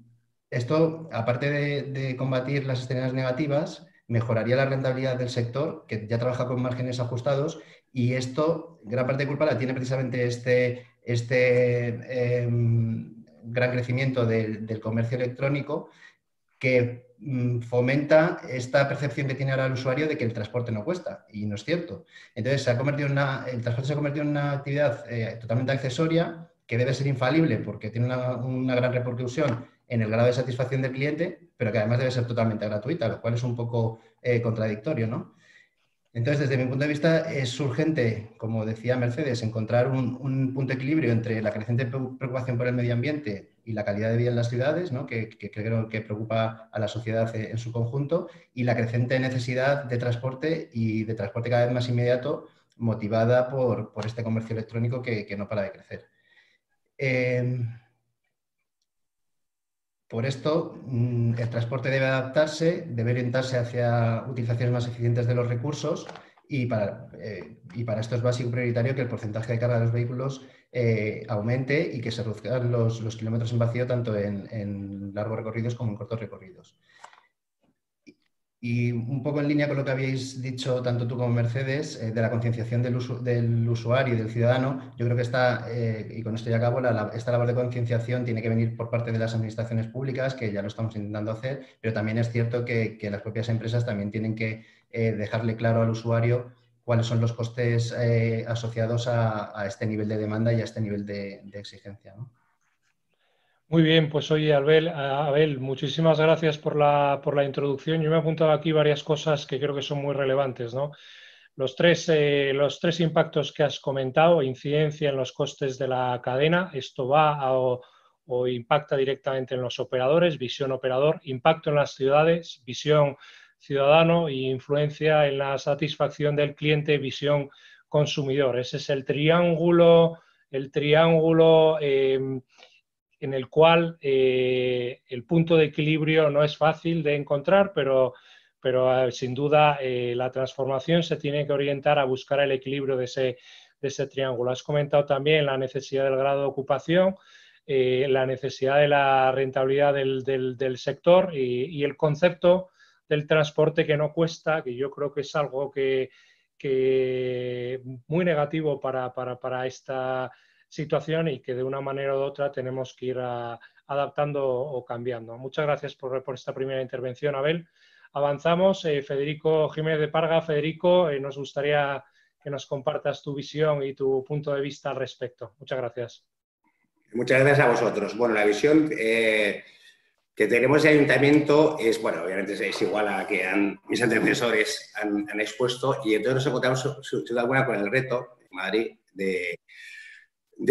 esto, aparte de combatir las externalidades negativas, mejoraría la rentabilidad del sector, que ya trabaja con márgenes ajustados, y esto, gran parte de culpa la tiene precisamente este gran crecimiento del comercio electrónico, que fomenta esta percepción que tiene ahora el usuario de que el transporte no cuesta, y no es cierto. Entonces, el transporte se ha convertido en una actividad totalmente accesoria, que debe ser infalible porque tiene una gran repercusión en el grado de satisfacción del cliente, pero que además debe ser totalmente gratuita, lo cual es un poco contradictorio, ¿no? Entonces, desde mi punto de vista, es urgente, como decía Mercedes, encontrar un punto de equilibrio entre la creciente preocupación por el medio ambiente y la calidad de vida en las ciudades, ¿no? que creo que preocupa a la sociedad en su conjunto, y la creciente necesidad de transporte, y de transporte cada vez más inmediato, motivada por este comercio electrónico que no para de crecer. Por esto, el transporte debe adaptarse, debe orientarse hacia utilizaciones más eficientes de los recursos, y para esto es básico y prioritario que el porcentaje de carga de los vehículos aumente y que se reduzcan los kilómetros en vacío, tanto en largos recorridos como en cortos recorridos. Y un poco en línea con lo que habéis dicho tanto tú como Mercedes, de la concienciación del usuario y del ciudadano, yo creo que y con esto ya acabo, esta labor de concienciación tiene que venir por parte de las administraciones públicas, que ya lo estamos intentando hacer, pero también es cierto que las propias empresas también tienen que dejarle claro al usuario cuáles son los costes asociados a este nivel de demanda y a este nivel de exigencia, ¿no? Muy bien, pues oye, Abel, muchísimas gracias por la introducción. Yo me he apuntado aquí varias cosas que creo que son muy relevantes, ¿no? Los tres impactos que has comentado: incidencia en los costes de la cadena, esto va o impacta directamente en los operadores, visión operador; impacto en las ciudades, visión ciudadano; e influencia en la satisfacción del cliente, visión consumidor. Ese es el triángulo en el cual el punto de equilibrio no es fácil de encontrar, pero sin duda la transformación se tiene que orientar a buscar el equilibrio de ese triángulo. Has comentado también la necesidad del grado de ocupación, la necesidad de la rentabilidad del sector, y el concepto del transporte que no cuesta, que yo creo que es algo que muy negativo para esta situación, y que de una manera u otra tenemos que ir adaptando o cambiando. Muchas gracias por esta primera intervención, Abel. Avanzamos. Federico Jiménez de Parga. Federico, nos gustaría que nos compartas tu visión y tu punto de vista al respecto. Muchas gracias. Muchas gracias a vosotros. Bueno, la visión que tenemos de ayuntamiento es, bueno, obviamente es igual a la que mis antecesores han expuesto, y entonces nos encontramos, sin duda alguna, con el reto en Madrid de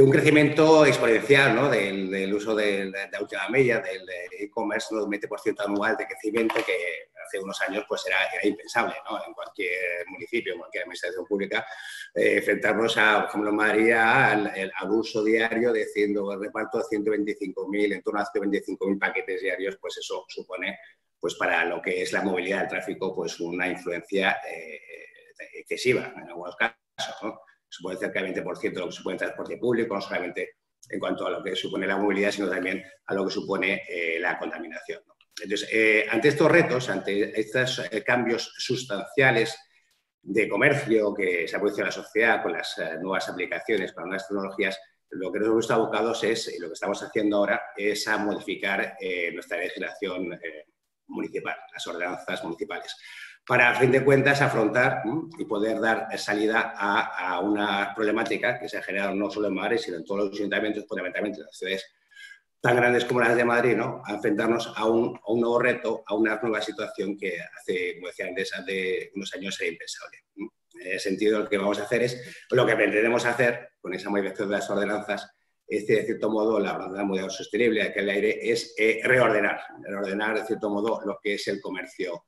un crecimiento exponencial, ¿no? del uso de última milla, del e-commerce, un 20% anual de crecimiento, que hace unos años pues era impensable, ¿no? En cualquier municipio, en cualquier administración pública, enfrentarnos por ejemplo, en Madrid al uso diario de reparto de 125.000, en torno a 125.000 paquetes diarios. Pues eso supone, pues para lo que es la movilidad del tráfico, pues una influencia excesiva en algunos casos, ¿no? Supone cerca del 20% de lo que supone el transporte público, no solamente en cuanto a lo que supone la movilidad, sino también a lo que supone la contaminación, ¿no? Entonces, ante estos retos, ante estos cambios sustanciales de comercio que se ha producido en la sociedad con las nuevas aplicaciones para nuevas tecnologías, lo que nos hemos estado abocados y lo que estamos haciendo ahora es a modificar nuestra legislación municipal, las ordenanzas municipales, para, a fin de cuentas, afrontar y poder dar salida a una problemática que se ha generado no solo en Madrid, sino en todos los ayuntamientos, fundamentalmente en las ciudades tan grandes como las de Madrid, ¿no? A enfrentarnos a un nuevo reto, a una nueva situación que como decía antes, hace unos años era impensable. En ese sentido, lo que vamos a hacer lo que pretendemos hacer con esa modificación de las ordenanzas, es, de cierto modo, la movilidad sostenible, que el aire es reordenar, de cierto modo, lo que es el comercio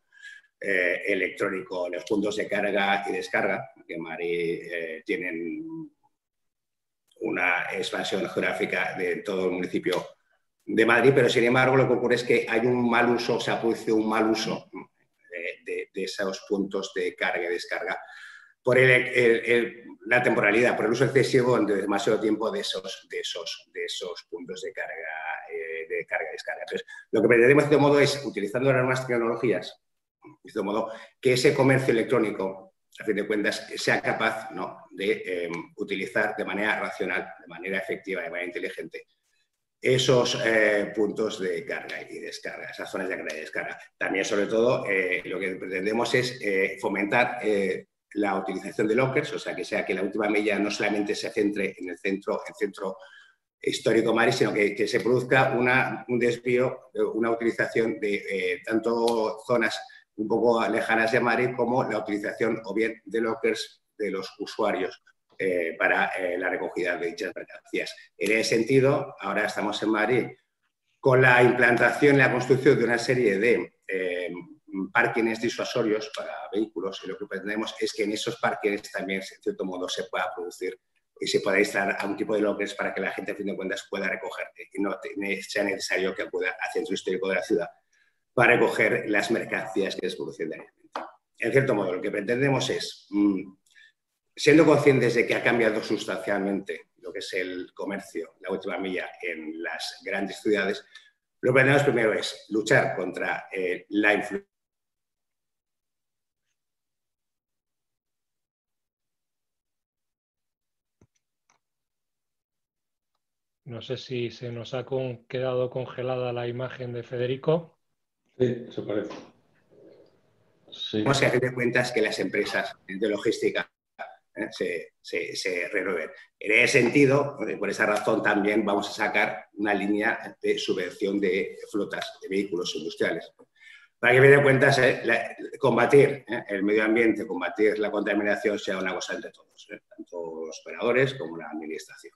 electrónico, los puntos de carga y descarga, que Madrid tienen una expansión geográfica de todo el municipio de Madrid, pero sin embargo lo que ocurre es que hay un mal uso, se ha producido un mal uso de esos puntos de carga y descarga por la temporalidad, por el uso excesivo de demasiado tiempo de esos puntos de carga y descarga. Entonces, lo que pretendemos de este modo es, utilizando las nuevas tecnologías, de este modo, que ese comercio electrónico, a fin de cuentas, sea capaz, ¿no?, de utilizar de manera racional, de manera efectiva, de manera inteligente, esos puntos de carga y descarga, esas zonas de carga y descarga. También, sobre todo, lo que pretendemos es fomentar la utilización de lockers, o sea, que la última milla no solamente se centre en el centro histórico Madrid, sino que se produzca un desvío, una utilización de tanto zonas un poco lejanas de Madrid como la utilización o bien de lockers de los usuarios para la recogida de dichas mercancías. En ese sentido, ahora estamos en Madrid con la implantación y la construcción de una serie de parkings disuasorios para vehículos, y lo que pretendemos es que en esos parkings también, en cierto modo, se pueda producir y se pueda instalar algún tipo de lockers para que la gente, a fin de cuentas, pueda recoger y no sea necesario que acuda al centro histórico de la ciudad para recoger las mercancías que se producen diariamente. En cierto modo, lo que pretendemos es, siendo conscientes de que ha cambiado sustancialmente lo que es el comercio, la última milla en las grandes ciudades, lo que pretendemos primero es luchar contra la influencia. No sé si se nos ha quedado congelada la imagen de Federico. Sí, eso parece. Sí. Tenemos que hacer de cuentas que las empresas de logística se renueven. En ese sentido, por esa razón también vamos a sacar una línea de subvención de flotas de vehículos industriales. Para que, a fin de cuentas, combatir el medio ambiente, combatir la contaminación sea una cosa entre todos, tanto los operadores como la administración.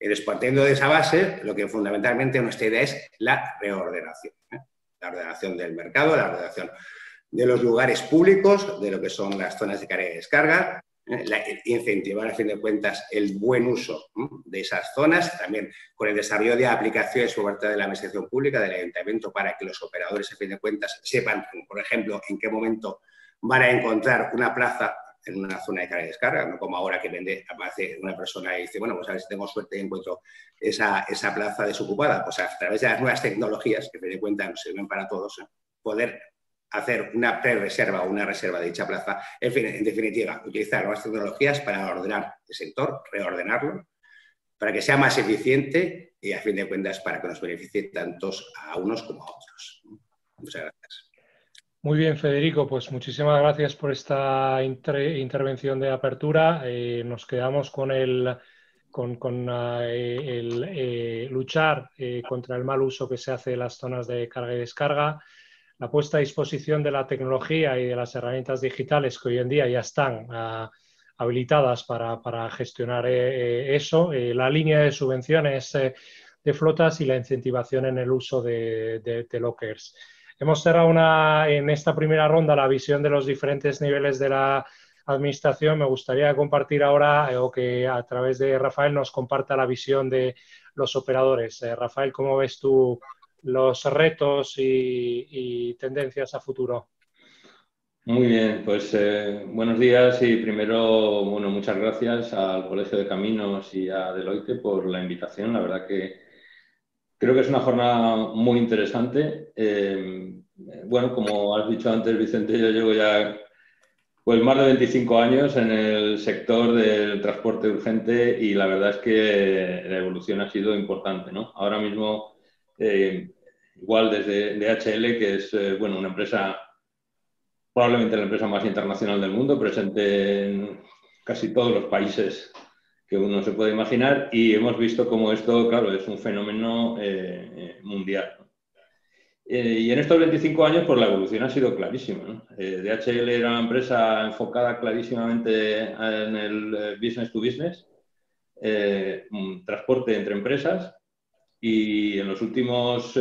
Entonces, partiendo de esa base, lo que fundamentalmente nuestra idea es la reordenación. La ordenación del mercado, la ordenación de los lugares públicos, de lo que son las zonas de carga y descarga, incentivar, a fin de cuentas, el buen uso de esas zonas, también con el desarrollo de aplicaciones por parte de la administración pública, del ayuntamiento, para que los operadores, a fin de cuentas, sepan, por ejemplo, en qué momento van a encontrar una plaza en una zona de carga y descarga, no como ahora que aparece una persona y dice, bueno, pues a ver si tengo suerte y encuentro esa plaza desocupada. Pues a través de las nuevas tecnologías, que a fin de cuentas nos sirven para todos, poder hacer una pre-reserva o una reserva de dicha plaza, en fin, en definitiva, utilizar nuevas tecnologías para ordenar el sector, reordenarlo, para que sea más eficiente y, a fin de cuentas, para que nos beneficie tantos a unos como a otros. Muchas gracias. Muy bien, Federico, pues muchísimas gracias por esta intervención de apertura. Nos quedamos con luchar contra el mal uso que se hace de las zonas de carga y descarga, la puesta a disposición de la tecnología y de las herramientas digitales que hoy en día ya están habilitadas para gestionar eso, la línea de subvenciones de flotas y la incentivación en el uso de lockers. Hemos cerrado en esta primera ronda la visión de los diferentes niveles de la administración. Me gustaría compartir ahora o que a través de Rafael nos comparta la visión de los operadores. Rafael, ¿cómo ves tú los retos y tendencias a futuro? Muy bien, pues buenos días y primero, bueno, muchas gracias al Colegio de Caminos y a Deloitte por la invitación. La verdad que creo que es una jornada muy interesante. Bueno, como has dicho antes, Vicente, yo llevo ya pues más de 25 años en el sector del transporte urgente y la verdad es que la evolución ha sido importante, ¿no? Ahora mismo, igual desde DHL, que es bueno, una empresa, probablemente la empresa más internacional del mundo, presente en casi todos los países que uno se puede imaginar, y hemos visto cómo esto, claro, es un fenómeno mundial, ¿no? Y en estos 25 años, pues la evolución ha sido clarísima, ¿no? DHL era una empresa enfocada clarísimamente en el business to business, transporte entre empresas, Y en los últimos,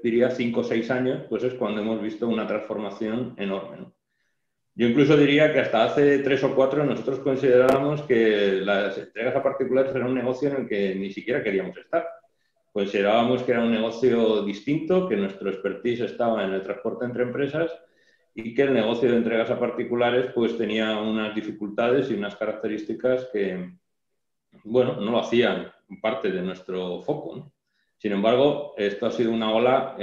diría, 5 o 6 años, pues es cuando hemos visto una transformación enorme, ¿no? Yo incluso diría que hasta hace 3 o 4 nosotros considerábamos que las entregas a particulares era un negocio en el que ni siquiera queríamos estar. Considerábamos que era un negocio distinto, que nuestro expertise estaba en el transporte entre empresas y que el negocio de entregas a particulares pues tenía unas dificultades y unas características que, bueno, no lo hacían parte de nuestro foco, ¿no? Sin embargo, esto ha sido una ola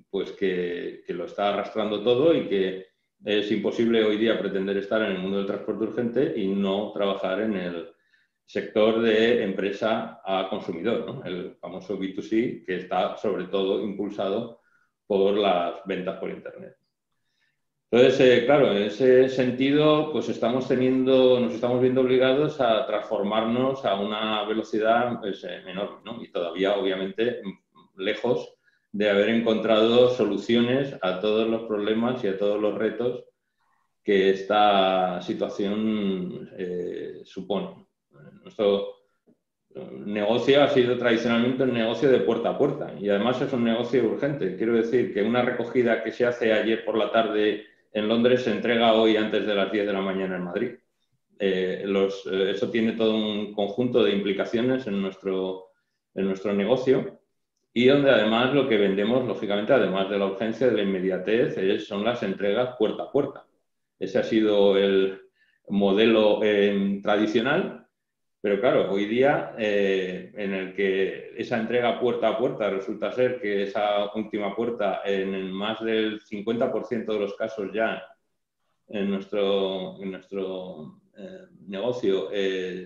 pues que lo está arrastrando todo y que es imposible hoy día pretender estar en el mundo del transporte urgente y no trabajar en el sector de empresa a consumidor, ¿no? El famoso B2C, que está sobre todo impulsado por las ventas por Internet. Entonces, claro, en ese sentido, pues nos estamos viendo obligados a transformarnos a una velocidad pues, enorme, ¿no? Y todavía, obviamente, lejos de haber encontrado soluciones a todos los problemas y a todos los retos que esta situación supone. Nuestro negocio ha sido tradicionalmente un negocio de puerta a puerta y además es un negocio urgente. Quiero decir que una recogida que se hace ayer por la tarde en Londres se entrega hoy antes de las 10 de la mañana en Madrid. Eso tiene todo un conjunto de implicaciones en nuestro negocio y donde además lo que vendemos, lógicamente, además de la urgencia, de la inmediatez, son las entregas puerta a puerta. Ese ha sido el modelo tradicional. Pero claro, hoy día en el que esa entrega puerta a puerta resulta ser que esa última puerta en más del 50% de los casos ya en nuestro negocio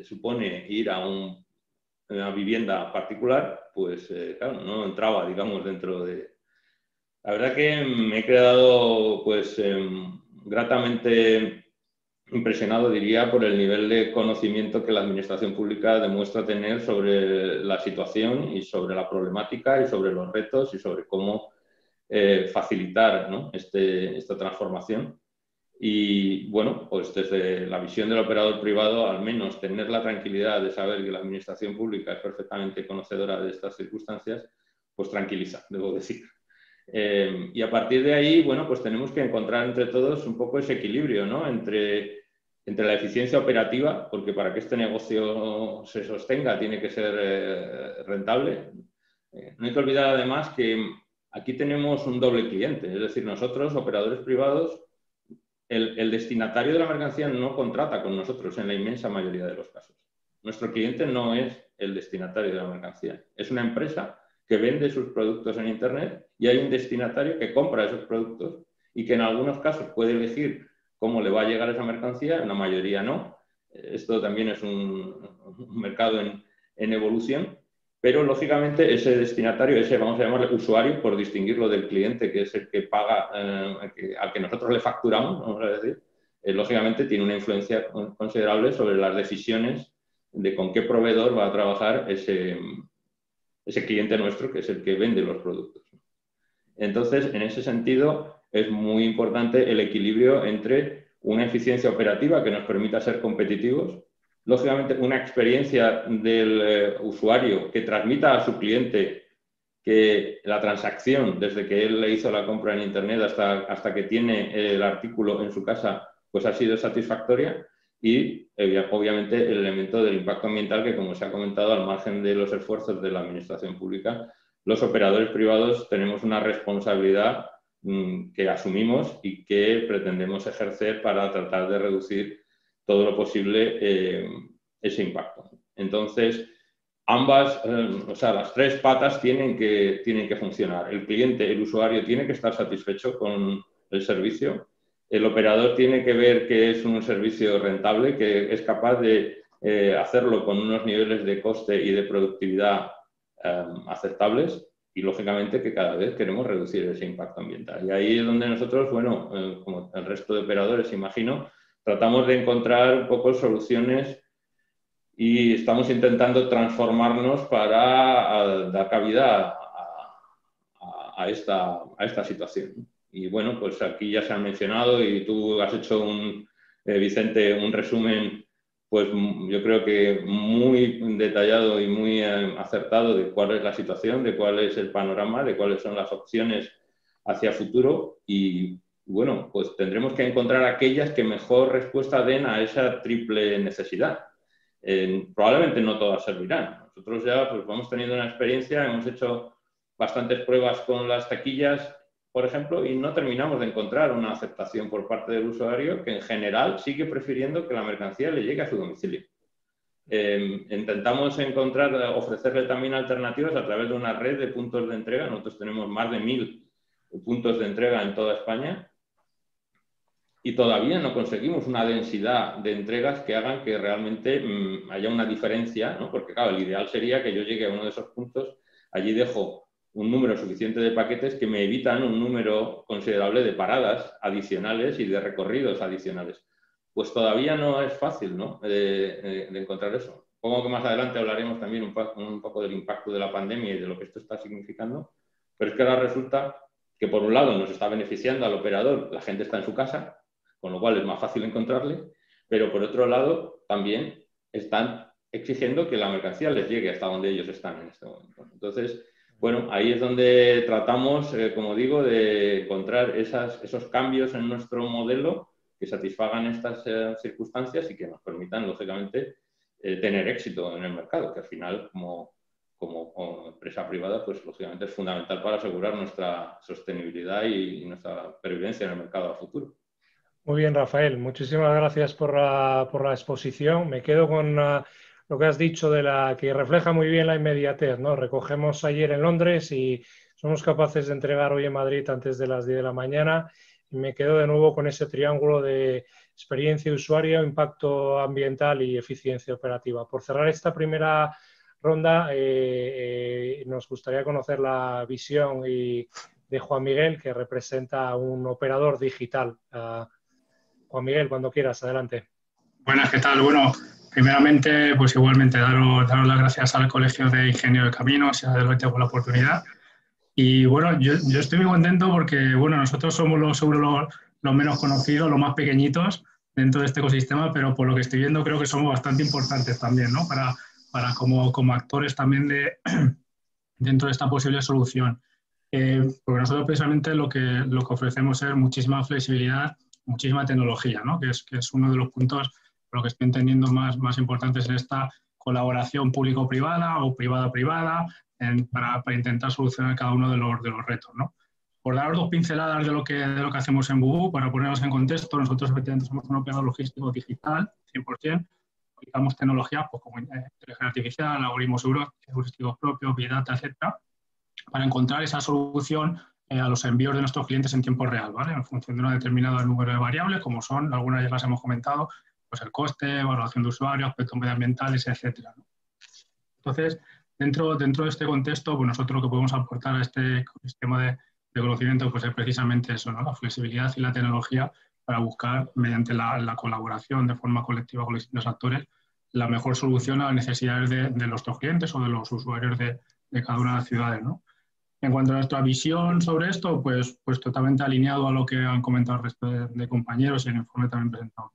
supone ir a una vivienda particular, pues claro, no entraba, digamos, dentro de... La verdad que me he quedado pues gratamente impresionado, diría, por el nivel de conocimiento que la administración pública demuestra tener sobre la situación y sobre la problemática y sobre los retos y sobre cómo facilitar, ¿no? esta transformación. Y bueno, pues desde la visión del operador privado, al menos tener la tranquilidad de saber que la administración pública es perfectamente conocedora de estas circunstancias, pues tranquiliza, debo decir. Y a partir de ahí, bueno, pues tenemos que encontrar entre todos un poco ese equilibrio, ¿no? Entre la eficiencia operativa, porque para que este negocio se sostenga tiene que ser rentable. No hay que olvidar además que aquí tenemos un doble cliente, es decir, nosotros, operadores privados, el destinatario de la mercancía no contrata con nosotros en la inmensa mayoría de los casos. Nuestro cliente no es el destinatario de la mercancía, es una empresa que vende sus productos en Internet y hay un destinatario que compra esos productos y que en algunos casos puede elegir cómo le va a llegar esa mercancía, en la mayoría no. Esto también es un mercado en evolución, pero lógicamente ese destinatario, ese vamos a llamarle usuario, por distinguirlo del cliente, que es el que paga, al que nosotros le facturamos, vamos a decir, lógicamente tiene una influencia considerable sobre las decisiones de con qué proveedor va a trabajar ese cliente nuestro, que es el que vende los productos. Entonces, en ese sentido, es muy importante el equilibrio entre una eficiencia operativa que nos permita ser competitivos, lógicamente una experiencia del usuario que transmita a su cliente que la transacción, desde que él le hizo la compra en Internet hasta que tiene el artículo en su casa, pues ha sido satisfactoria. Y obviamente el elemento del impacto ambiental que, como se ha comentado, al margen de los esfuerzos de la administración pública, los operadores privados tenemos una responsabilidad que asumimos y que pretendemos ejercer para tratar de reducir todo lo posible ese impacto. Entonces, las tres patas tienen que funcionar. El cliente, el usuario, tiene que estar satisfecho con el servicio. El operador tiene que ver que es un servicio rentable, que es capaz de hacerlo con unos niveles de coste y de productividad aceptables y, lógicamente, que cada vez queremos reducir ese impacto ambiental. Y ahí es donde nosotros, bueno, como el resto de operadores, imagino, tratamos de encontrar un poco soluciones y estamos intentando transformarnos para dar cabida a esta situación. Y bueno, pues aquí ya se han mencionado y tú has hecho, Vicente, un resumen pues yo creo que muy detallado y muy acertado de cuál es la situación, de cuál es el panorama, de cuáles son las opciones hacia futuro y bueno, pues tendremos que encontrar aquellas que mejor respuesta den a esa triple necesidad. Probablemente no todas servirán. Nosotros ya pues, vamos teniendo una experiencia, hemos hecho bastantes pruebas con las taquillas, por ejemplo, y no terminamos de encontrar una aceptación por parte del usuario que en general sigue prefiriendo que la mercancía le llegue a su domicilio. Intentamos ofrecerle también alternativas a través de una red de puntos de entrega. Nosotros tenemos más de 1000 puntos de entrega en toda España y todavía no conseguimos una densidad de entregas que hagan que realmente haya una diferencia, ¿no? Porque claro, el ideal sería que yo llegue a uno de esos puntos, allí dejo un número suficiente de paquetes que me evitan un número considerable de paradas adicionales y de recorridos adicionales. Pues todavía no es fácil, ¿no? de encontrar eso. Supongo que más adelante hablaremos también un poco del impacto de la pandemia y de lo que esto está significando, pero es que ahora resulta que por un lado nos está beneficiando al operador, la gente está en su casa, con lo cual es más fácil encontrarle, pero por otro lado también están exigiendo que la mercancía les llegue hasta donde ellos están en este momento. Entonces, bueno, ahí es donde tratamos, como digo, de encontrar esos cambios en nuestro modelo que satisfagan estas circunstancias y que nos permitan, lógicamente, tener éxito en el mercado, que al final, como empresa privada, pues lógicamente es fundamental para asegurar nuestra sostenibilidad y nuestra pervivencia en el mercado a futuro. Muy bien, Rafael. Muchísimas gracias por la exposición. Me quedo con lo que has dicho que refleja muy bien la inmediatez, ¿no? Recogemos ayer en Londres y somos capaces de entregar hoy en Madrid antes de las 10 de la mañana. Y me quedo de nuevo con ese triángulo de experiencia de usuario, impacto ambiental y eficiencia operativa. Por cerrar esta primera ronda, nos gustaría conocer la visión de Juan Miguel, que representa a un operador digital. Juan Miguel, cuando quieras, adelante. Buenas, ¿qué tal? Bueno, primeramente, pues igualmente daros las gracias al Colegio de Ingenieros de Caminos y a Deloitte por la oportunidad. Y bueno, yo estoy muy contento porque, bueno, nosotros somos seguro los menos conocidos, los más pequeñitos dentro de este ecosistema, pero por lo que estoy viendo creo que somos bastante importantes también, ¿no? Para como actores también dentro de esta posible solución. Porque nosotros precisamente lo que ofrecemos es muchísima flexibilidad, muchísima tecnología, ¿no? que es uno de los puntos, por lo que estoy entendiendo, más importantes en esta colaboración público-privada o privada-privada para intentar solucionar cada uno de los retos, ¿no? Por daros dos pinceladas de lo que hacemos en Bubu, para ponernos en contexto, nosotros efectivamente somos un operador logístico digital, 100%, aplicamos tecnologías pues, como inteligencia artificial, algoritmos heurísticos propios, Big Data, etcétera, para encontrar esa solución a los envíos de nuestros clientes en tiempo real, ¿vale? En función de un determinado número de variables, como son, algunas ya las hemos comentado, pues el coste, evaluación de usuarios, aspectos medioambientales, etcétera, ¿no? Entonces, dentro de este contexto, pues nosotros lo que podemos aportar a este ecosistema de conocimiento pues es precisamente eso, ¿no? La flexibilidad y la tecnología para buscar, mediante la colaboración de forma colectiva con los distintos actores, la mejor solución a las necesidades de nuestros clientes o de los usuarios de cada una de las ciudades, ¿no? En cuanto a nuestra visión sobre esto, pues totalmente alineado a lo que han comentado el resto de compañeros y el informe también presentado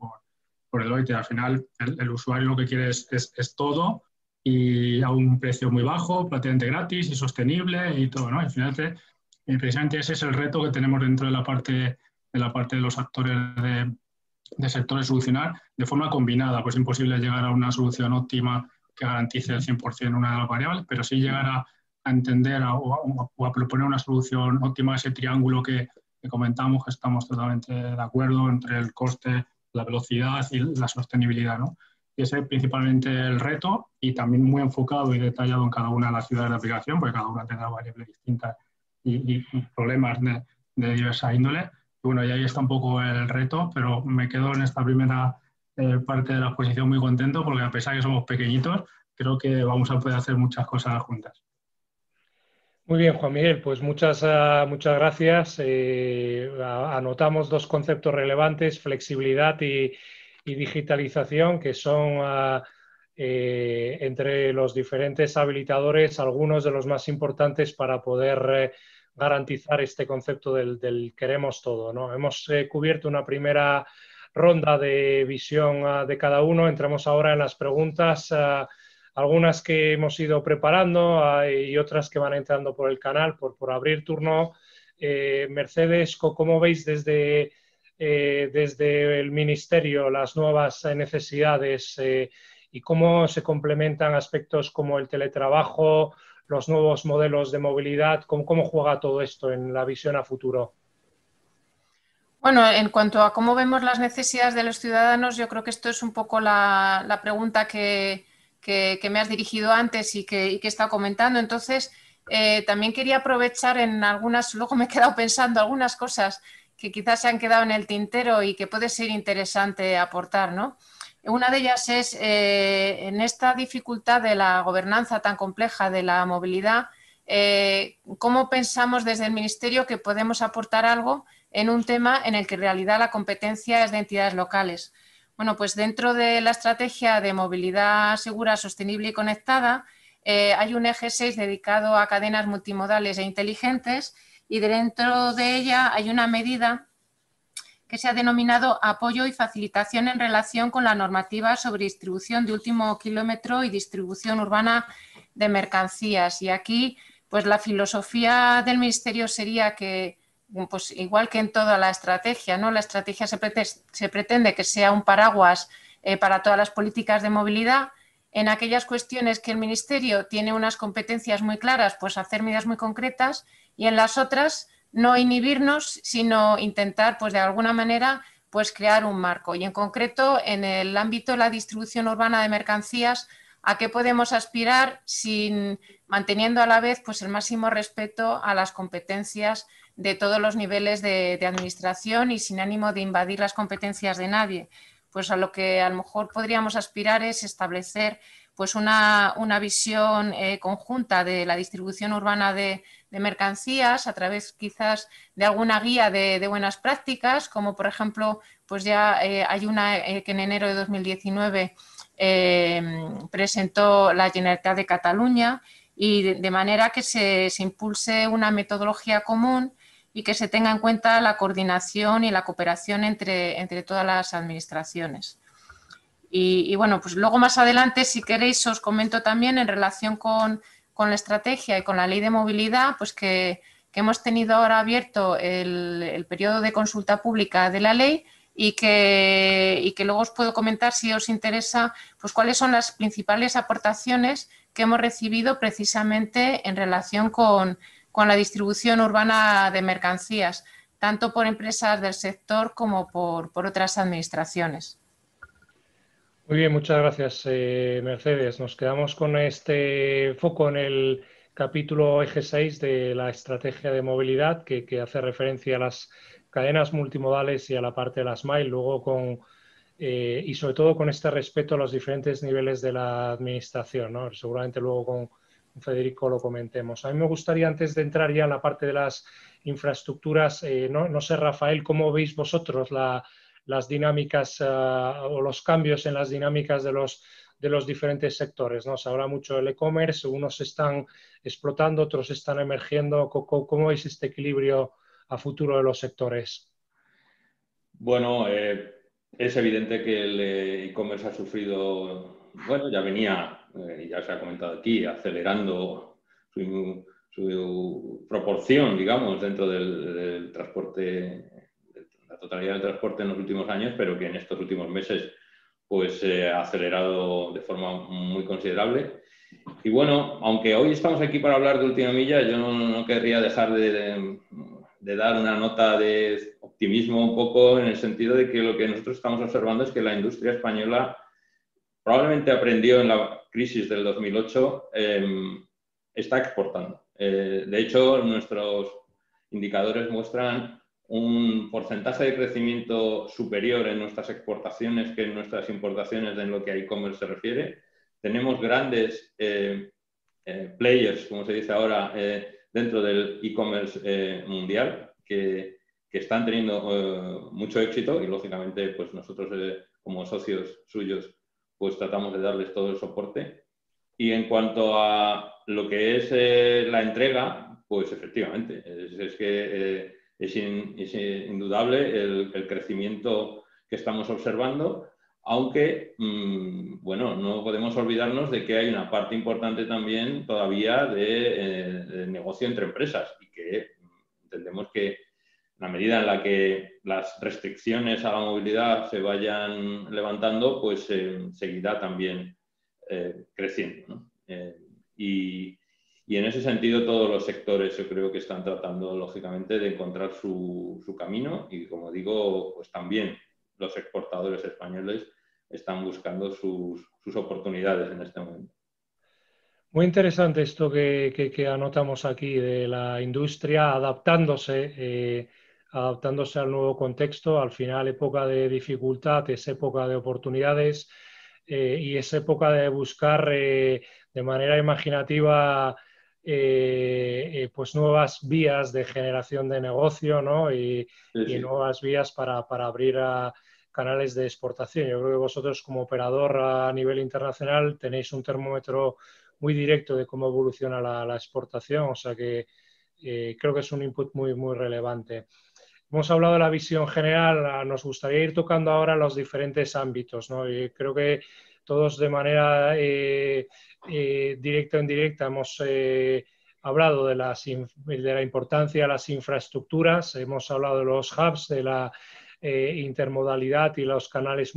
por Deloitte. Al final, el usuario lo que quiere es todo y a un precio muy bajo, prácticamente gratis y sostenible y todo, ¿no? Al final, precisamente ese es el reto que tenemos dentro de la parte de los actores de sectores solucionar de forma combinada. Pues es imposible llegar a una solución óptima que garantice el 100% una de las variables, pero sí llegar a entender o a proponer una solución óptima a ese triángulo que comentamos, que estamos totalmente de acuerdo entre el coste, la velocidad y la sostenibilidad, ¿no? Y ese es principalmente el reto y también muy enfocado y detallado en cada una de las ciudades de aplicación, porque cada una tendrá variables distintas y problemas de diversa índole. Y bueno, y ahí está un poco el reto, pero me quedo en esta primera parte de la exposición muy contento porque a pesar de que somos pequeñitos, creo que vamos a poder hacer muchas cosas juntas. Muy bien, Juan Miguel, pues muchas gracias. Anotamos dos conceptos relevantes, flexibilidad y digitalización, que son entre los diferentes habilitadores algunos de los más importantes para poder garantizar este concepto del queremos todo, ¿no? Hemos cubierto una primera ronda de visión de cada uno. Entramos ahora en las preguntas, algunas que hemos ido preparando y otras que van entrando por el canal, por abrir turno. Mercedes, ¿cómo veis desde el Ministerio las nuevas necesidades y cómo se complementan aspectos como el teletrabajo, los nuevos modelos de movilidad? ¿Cómo juega todo esto en la visión a futuro? Bueno, en cuanto a cómo vemos las necesidades de los ciudadanos, yo creo que esto es un poco la pregunta que me has dirigido antes y que he estado comentando. Entonces, también quería aprovechar en algunas, luego me he quedado pensando algunas cosas que quizás se han quedado en el tintero y que puede ser interesante aportar, ¿no? Una de ellas es, en esta dificultad de la gobernanza tan compleja de la movilidad, ¿cómo pensamos desde el Ministerio que podemos aportar algo en un tema en el que en realidad la competencia es de entidades locales? Bueno, pues dentro de la estrategia de movilidad segura, sostenible y conectada, hay un eje 6 dedicado a cadenas multimodales e inteligentes, y dentro de ella hay una medida que se ha denominado apoyo y facilitación en relación con la normativa sobre distribución de último kilómetro y distribución urbana de mercancías. Y aquí, pues la filosofía del Ministerio sería que, pues igual que en toda la estrategia, ¿no? La estrategia se pretende que sea un paraguas para todas las políticas de movilidad. En aquellas cuestiones que el Ministerio tiene unas competencias muy claras, pues hacer medidas muy concretas, y en las otras no inhibirnos, sino intentar, pues de alguna manera, pues crear un marco. Y en concreto, en el ámbito de la distribución urbana de mercancías, ¿a qué podemos aspirar manteniendo a la vez pues el máximo respeto a las competencias de todos los niveles de administración y sin ánimo de invadir las competencias de nadie? Pues a lo que a lo mejor podríamos aspirar es establecer pues una visión conjunta de la distribución urbana de mercancías a través quizás de alguna guía de buenas prácticas, como por ejemplo, pues ya hay una que en enero de 2019 presentó la Generalitat de Cataluña, y de manera que se impulse una metodología común y que se tenga en cuenta la coordinación y la cooperación entre todas las administraciones. Y bueno, pues luego más adelante, si queréis, os comento también en relación con la estrategia y con la ley de movilidad, pues que hemos tenido ahora abierto el periodo de consulta pública de la ley, y que luego os puedo comentar, si os interesa, pues cuáles son las principales aportaciones que hemos recibido precisamente en relación con la distribución urbana de mercancías, tanto por empresas del sector como por otras administraciones. Muy bien, muchas gracias, Mercedes. Nos quedamos con este foco en el capítulo eje 6 de la estrategia de movilidad, que hace referencia a las cadenas multimodales y a la parte de las MILE, luego y sobre todo con este respeto a los diferentes niveles de la administración, ¿no? Seguramente luego con Federico lo comentemos. A mí me gustaría, antes de entrar ya en la parte de las infraestructuras, no sé, Rafael, ¿cómo veis vosotros las dinámicas o los cambios en las dinámicas de los diferentes sectores, ¿no? Se habla mucho del e-commerce, unos están explotando, otros están emergiendo. ¿Cómo veis este equilibrio a futuro de los sectores? Bueno, es evidente que el e-commerce ha sufrido, bueno, ya venía, ya se ha comentado aquí, acelerando su proporción, digamos, dentro del transporte, la totalidad del transporte en los últimos años, pero que en estos últimos meses pues ha acelerado de forma muy considerable. Y bueno, aunque hoy estamos aquí para hablar de última milla, yo no querría dejar de dar una nota de optimismo un poco, en el sentido de que lo que nosotros estamos observando es que la industria española probablemente aprendió en la crisis del 2008, está exportando. De hecho, nuestros indicadores muestran un porcentaje de crecimiento superior en nuestras exportaciones que en nuestras importaciones en lo que a e-commerce se refiere. Tenemos grandes players, como se dice ahora, dentro del e-commerce mundial, que están teniendo mucho éxito, y lógicamente pues nosotros como socios suyos pues tratamos de darles todo el soporte. Y en cuanto a lo que es la entrega, pues efectivamente, es indudable el crecimiento que estamos observando, aunque, bueno, no podemos olvidarnos de que hay una parte importante también todavía de negocio entre empresas y que entendemos que en la medida en la que las restricciones a la movilidad se vayan levantando, pues seguirá también creciendo, ¿no? Y en ese sentido todos los sectores yo creo que están tratando lógicamente de encontrar su camino y, como digo, pues también los exportadores españoles están buscando sus oportunidades en este momento. Muy interesante esto que anotamos aquí de la industria adaptándose al nuevo contexto. Al final, época de dificultad es época de oportunidades y es época de buscar de manera imaginativa pues nuevas vías de generación de negocio, ¿no? Y nuevas vías para abrir canales de exportación. Yo creo que vosotros, como operador a nivel internacional, tenéis un termómetro muy directo de cómo evoluciona la exportación, o sea que creo que es un input muy, muy relevante. Hemos hablado de la visión general, nos gustaría ir tocando ahora los diferentes ámbitos, ¿no? Y creo que todos de manera directa o indirecta hemos hablado de la importancia de las infraestructuras, hemos hablado de los hubs, de la intermodalidad y los canales,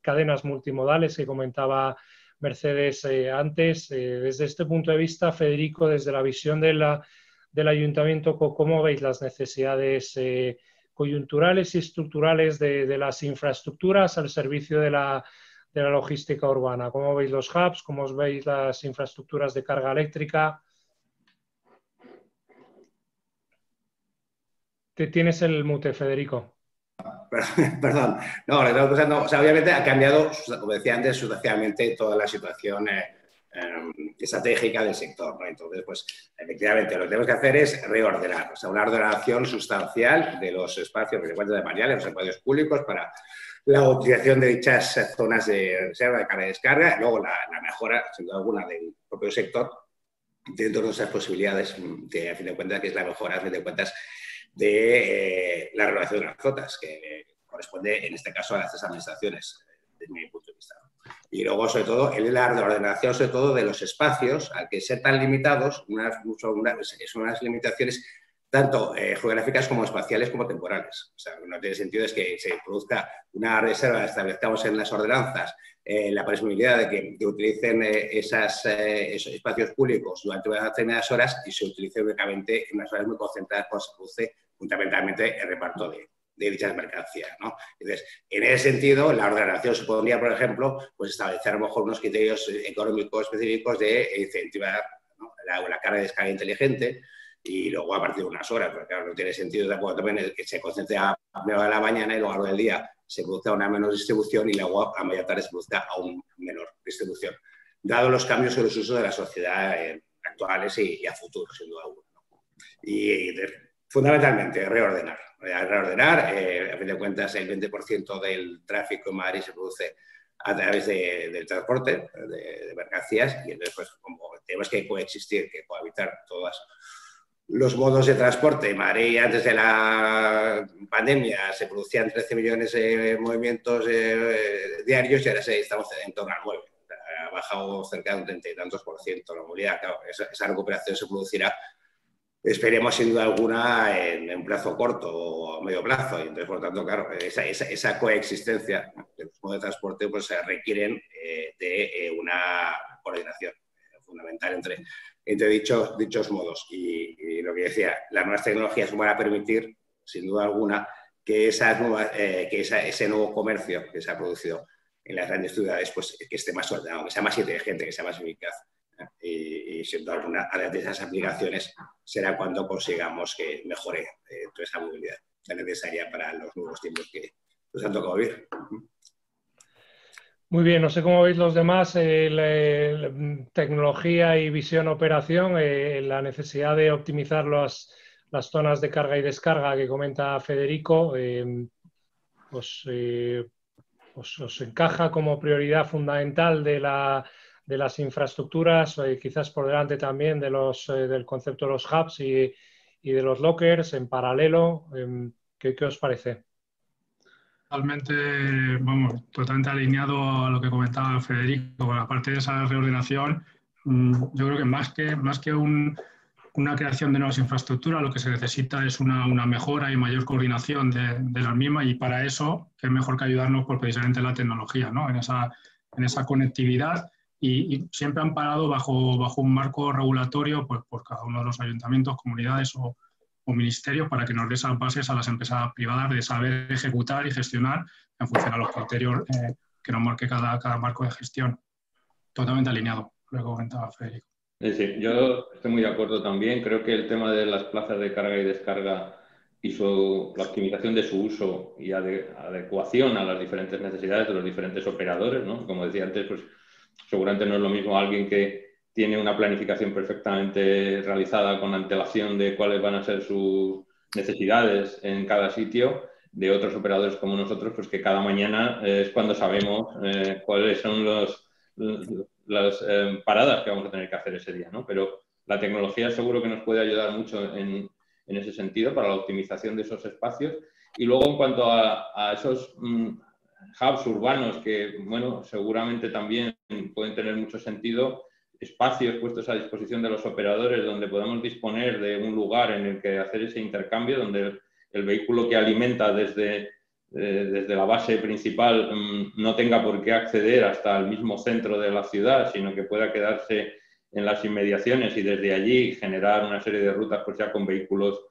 cadenas multimodales que comentaba Mercedes antes. Desde este punto de vista, Federico, desde la visión del ayuntamiento, ¿cómo veis las necesidades coyunturales y estructurales de las infraestructuras al servicio de la logística urbana? ¿Cómo veis los hubs? ¿Cómo veis las infraestructuras de carga eléctrica? Tienes el mute, Federico. Perdón, no, lo estamos pensando, o sea, obviamente ha cambiado, como decía antes, sustancialmente toda la situación estratégica del sector, ¿no? Entonces, pues, efectivamente, lo que tenemos que hacer es reordenar, o sea, una ordenación sustancial de los espacios que se encuentran de materiales, los espacios públicos para la utilización de dichas zonas de reserva, de carga y descarga, y luego la mejora, sin duda alguna, del propio sector dentro de nuestras posibilidades, a fin de cuentas, que es la mejora, a fin de cuentas, de la renovación de las flotas, que corresponde en este caso a las tres administraciones, desde mi punto de vista. Y luego, sobre todo, la reordenación, sobre todo, de los espacios, al que ser tan limitados, son unas limitaciones tanto geográficas como espaciales como temporales. O sea, no tiene sentido es que se produzca una reserva, establezcamos en las ordenanzas la posibilidad de que utilicen esos espacios públicos durante unas determinadas horas y se utilice únicamente en unas horas muy concentradas cuando se produce fundamentalmente el reparto de dichas mercancías, ¿no? Entonces, en ese sentido, la ordenación supondría, por ejemplo, pues establecer a lo mejor unos criterios económicos específicos de incentivar, ¿no?, la carga de descarga inteligente y luego a partir de unas horas, porque claro, no tiene sentido tampoco también que se concentre a media hora de la mañana y luego a lo del día se produzca una menor distribución y luego a media tarde se produzca aún menor distribución, dado los cambios en los usos de la sociedad actuales y a futuro, sin duda alguna, ¿no? Y fundamentalmente reordenar. A fin de cuentas, el 20% del tráfico en Madrid se produce a través del transporte de mercancías y entonces, pues, como tenemos que coexistir, que cohabitar todos los modos de transporte. En Madrid, antes de la pandemia, se producían 13 millones de movimientos diarios y ahora estamos en torno a 9. Ha bajado cerca de un 30 y tantos % la movilidad. Claro, esa recuperación se producirá, esperemos sin duda alguna, en un plazo corto o a medio plazo. Y entonces, por lo tanto, claro, esa coexistencia de los modos de transporte pues, requieren de una coordinación fundamental entre dichos modos. Y lo que decía, las nuevas tecnologías van a permitir, sin duda alguna, que ese nuevo comercio que se ha producido en las grandes ciudades pues, que esté más ordenado, que sea más inteligente, que sea más eficaz. Y sin duda alguna, a de esas aplicaciones será cuando consigamos que mejore toda esa movilidad tan necesaria para los nuevos tiempos que nos han tocado vivir. Muy bien, no sé cómo veis los demás, tecnología y visión operación, la necesidad de optimizar las zonas de carga y descarga que comenta Federico, os encaja como prioridad fundamental de las infraestructuras, quizás por delante también del concepto de los hubs y de los lockers en paralelo. ¿Qué os parece? vamos, totalmente alineado a lo que comentaba Federico. Aparte de esa reordenación, yo creo que más que una creación de nuevas infraestructuras, lo que se necesita es una mejora y mayor coordinación de las mismas, y para eso, qué mejor que ayudarnos por precisamente la tecnología, ¿no? En esa conectividad, y siempre amparado bajo un marco regulatorio, pues, por cada uno de los ayuntamientos, comunidades o ministerios, para que nos dé esas bases a las empresas privadas de saber ejecutar y gestionar en función a los criterios que nos marque cada marco de gestión. Totalmente alineado, lo que comentaba Federico. Sí, yo estoy muy de acuerdo también. Creo que el tema de las plazas de carga y descarga y la optimización de su uso y adecuación a las diferentes necesidades de los diferentes operadores, ¿no? Como decía antes, pues seguramente no es lo mismo alguien que tiene una planificación perfectamente realizada con antelación de cuáles van a ser sus necesidades en cada sitio, de otros operadores como nosotros, pues que cada mañana es cuando sabemos cuáles son las paradas que vamos a tener que hacer ese día, ¿no? Pero la tecnología seguro que nos puede ayudar mucho en ese sentido para la optimización de esos espacios. Y luego, en cuanto a esos hubs urbanos que, bueno, seguramente también pueden tener mucho sentido, espacios puestos a disposición de los operadores donde podamos disponer de un lugar en el que hacer ese intercambio, donde el vehículo que alimenta desde la base principal no tenga por qué acceder hasta el mismo centro de la ciudad, sino que pueda quedarse en las inmediaciones y desde allí generar una serie de rutas, pues ya con vehículos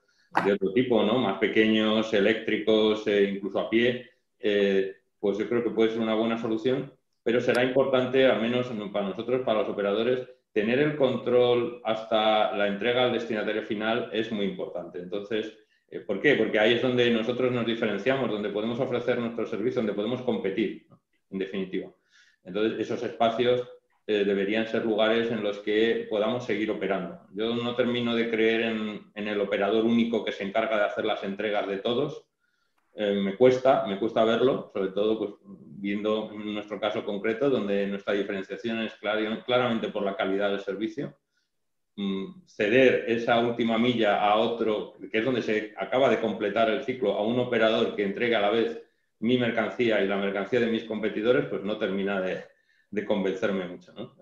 de otro tipo, ¿no? Más pequeños, eléctricos, incluso a pie, pues yo creo que puede ser una buena solución, pero será importante, al menos para nosotros, para los operadores, tener el control hasta la entrega al destinatario final es muy importante. Entonces, ¿por qué? Porque ahí es donde nosotros nos diferenciamos, donde podemos ofrecer nuestro servicio, donde podemos competir, ¿no? En definitiva. Entonces, esos espacios deberían ser lugares en los que podamos seguir operando. Yo no termino de creer en el operador único que se encarga de hacer las entregas de todos. Me cuesta verlo, sobre todo pues, viendo nuestro caso concreto, donde nuestra diferenciación es claramente por la calidad del servicio. Ceder esa última milla a otro, que es donde se acaba de completar el ciclo, a un operador que entregue a la vez mi mercancía y la mercancía de mis competidores, pues no termina de convencerme mucho, ¿no?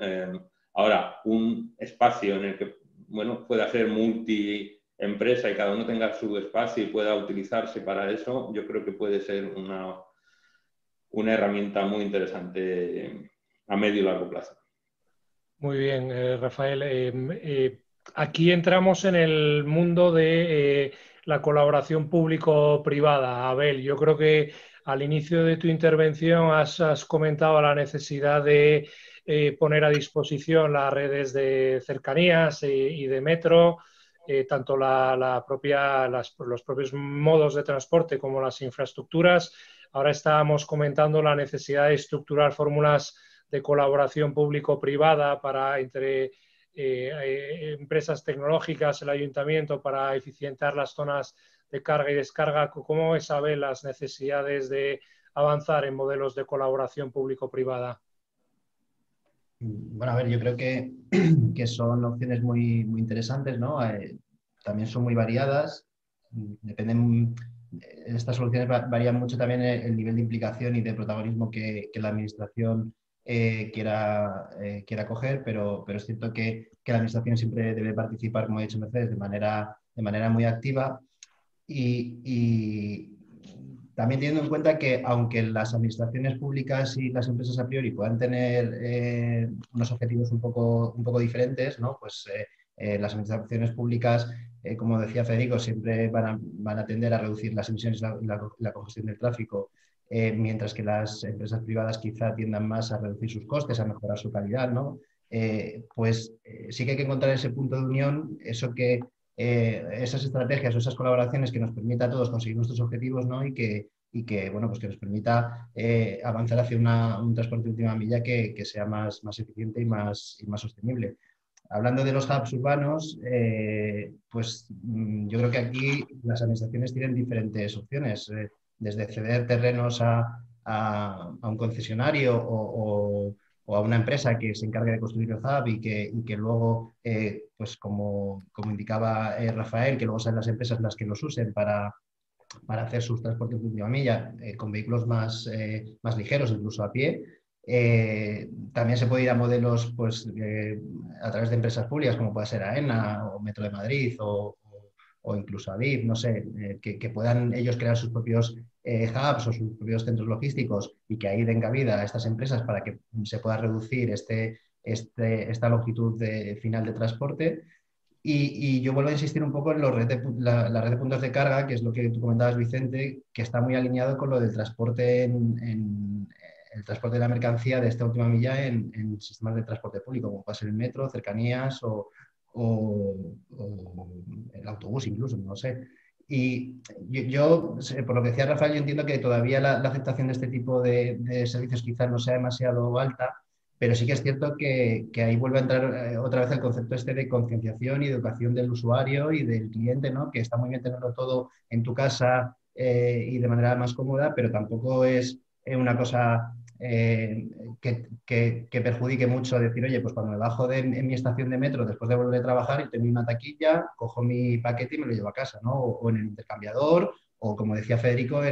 Ahora, un espacio en el que, bueno, pueda ser multiempresa y cada uno tenga su espacio y pueda utilizarse para eso, yo creo que puede ser una herramienta muy interesante a medio y largo plazo. Muy bien, Rafael. Aquí entramos en el mundo de la colaboración público-privada. Abel, yo creo que al inicio de tu intervención has comentado la necesidad de poner a disposición las redes de cercanías y de metro, tanto los propios modos de transporte como las infraestructuras. Ahora estábamos comentando la necesidad de estructurar fórmulas de colaboración público-privada entre empresas tecnológicas, el ayuntamiento, para eficientar las zonas de carga y descarga. ¿Cómo ves, Abel, las necesidades de avanzar en modelos de colaboración público-privada? Bueno, a ver, yo creo que son opciones muy, muy interesantes, ¿no? También son muy variadas. Estas soluciones varían mucho también el nivel de implicación y de protagonismo que la administración quiera coger, pero es cierto que la administración siempre debe participar, como ha dicho Mercedes, de manera muy activa y también teniendo en cuenta que aunque las administraciones públicas y las empresas a priori puedan tener unos objetivos un poco diferentes, ¿no? Pues las administraciones públicas, como decía Federico, siempre van a tender a reducir las emisiones y la congestión del tráfico, mientras que las empresas privadas quizá tiendan más a reducir sus costes, a mejorar su calidad, ¿no? Sí que hay que encontrar ese punto de unión, esas estrategias o esas colaboraciones que nos permita a todos conseguir nuestros objetivos, ¿no? y que bueno, pues que nos permita avanzar hacia un transporte de última milla que sea más eficiente y más sostenible. Hablando de los hubs urbanos, pues yo creo que aquí las administraciones tienen diferentes opciones, desde ceder terrenos a un concesionario o a una empresa que se encargue de construir el hub y que luego, pues como indicaba Rafael, que luego sean las empresas las que los usen para hacer sus transportes de última milla con vehículos más ligeros, incluso a pie. También se puede ir a modelos pues, a través de empresas públicas como puede ser AENA o Metro de Madrid o incluso Adif, no sé, que puedan ellos crear sus propios hubs o sus propios centros logísticos y que ahí den cabida a estas empresas para que se pueda reducir esta longitud final de transporte. Y yo vuelvo a insistir un poco en la red de puntos de carga, que es lo que tú comentabas, Vicente, que está muy alineado con lo del transporte el transporte de la mercancía de esta última milla en sistemas de transporte público, como puede ser el metro, cercanías o el autobús incluso, no sé. Y yo, por lo que decía Rafael, yo entiendo que todavía la aceptación de este tipo de servicios quizás no sea demasiado alta, pero sí que es cierto que ahí vuelve a entrar otra vez el concepto de concienciación y de educación del usuario y del cliente, ¿no? Que está muy bien tenerlo todo en tu casa y de manera más cómoda, pero tampoco es una cosa que perjudique mucho decir, oye, pues cuando me bajo en mi estación de metro después de volver a trabajar y tengo una taquilla, cojo mi paquete y me lo llevo a casa, ¿no? O en el intercambiador, o como decía Federico,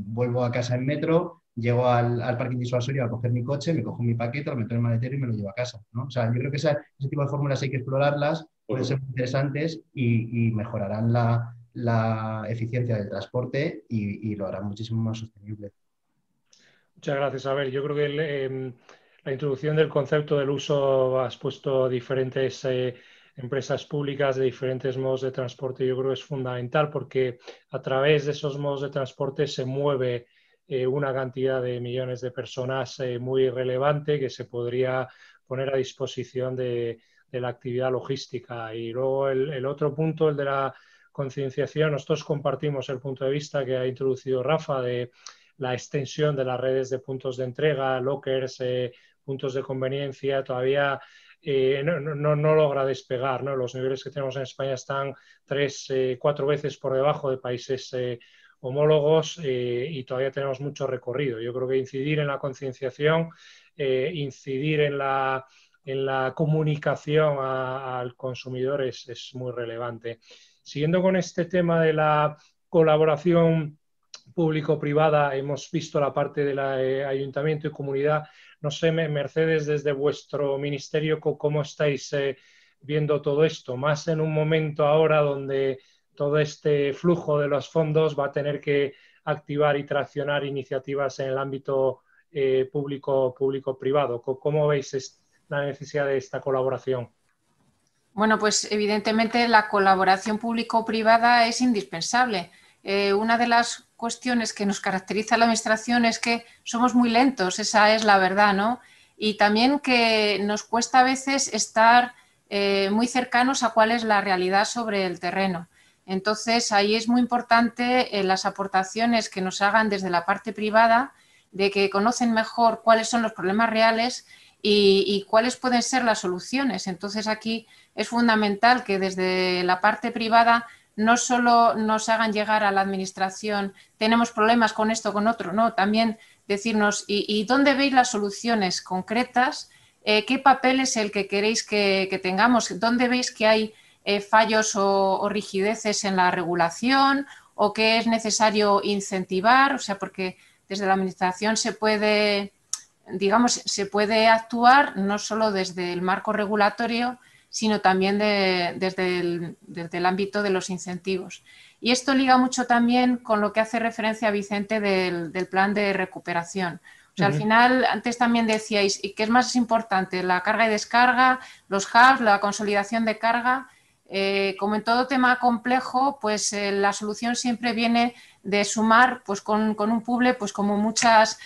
vuelvo a casa en metro. Llego al parking disuasorio a coger mi coche, me cojo mi paquete, lo meto en el maletero y me lo llevo a casa, ¿no? O sea, yo creo que ese tipo de fórmulas hay que explorarlas, pueden ser muy interesantes y mejorarán la eficiencia del transporte y lo harán muchísimo más sostenible. Muchas gracias, Abel. Yo creo que la introducción del concepto del uso, has puesto diferentes empresas públicas de diferentes modos de transporte, yo creo que es fundamental porque a través de esos modos de transporte se mueve una cantidad de millones de personas muy relevante que se podría poner a disposición de la actividad logística. Y luego el otro punto, el de la concienciación, nosotros compartimos el punto de vista que ha introducido Rafa de la extensión de las redes de puntos de entrega, lockers, puntos de conveniencia, todavía no logra despegar, ¿no? Los niveles que tenemos en España están 3-4 veces por debajo de países homólogos y todavía tenemos mucho recorrido. Yo creo que incidir en la concienciación, incidir en la comunicación al consumidor es muy relevante. Siguiendo con este tema de la colaboración público-privada, hemos visto la parte del ayuntamiento y comunidad. No sé, Mercedes, desde vuestro ministerio, ¿cómo estáis viendo todo esto? Más en un momento ahora donde todo este flujo de los fondos va a tener que activar y traccionar iniciativas en el ámbito público-privado. ¿Cómo veis la necesidad de esta colaboración? Bueno, pues evidentemente la colaboración público-privada es indispensable. Una de las cuestiones que nos caracteriza a la Administración es que somos muy lentos, esa es la verdad, ¿no? Y también que nos cuesta a veces estar muy cercanos a cuál es la realidad sobre el terreno. Entonces, ahí es muy importante las aportaciones que nos hagan desde la parte privada, de que conocen mejor cuáles son los problemas reales y cuáles pueden ser las soluciones. Entonces, aquí es fundamental que desde la parte privada no solo nos hagan llegar a la Administración, tenemos problemas con esto, con otro, no, también decirnos, ¿y dónde veis las soluciones concretas? ¿Qué papel es el que queréis que tengamos? ¿Dónde veis que hay fallos o rigideces en la regulación o que es necesario incentivar? O sea, porque desde la Administración se puede, digamos, se puede actuar no solo desde el marco regulatorio, sino también desde el ámbito de los incentivos. Y esto liga mucho también con lo que hace referencia Vicente del plan de recuperación. O sea, al final, antes también decíais, ¿y qué es más importante? La carga y descarga, los hubs, la consolidación de carga. Como en todo tema complejo, pues la solución siempre viene de sumar pues, con un puzzle pues, como muchas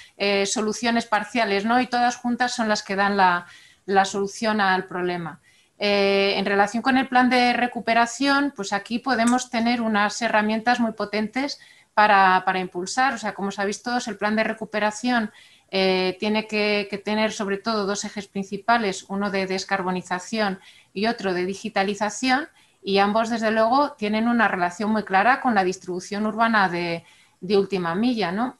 soluciones parciales, ¿no? Y todas juntas son las que dan la solución al problema. En relación con el plan de recuperación, pues aquí podemos tener unas herramientas muy potentes para impulsar. O sea, como sabéis todos, el plan de recuperación tiene que tener sobre todo dos ejes principales, uno de descarbonización y otro de digitalización, y ambos, desde luego, tienen una relación muy clara con la distribución urbana de última milla, ¿no?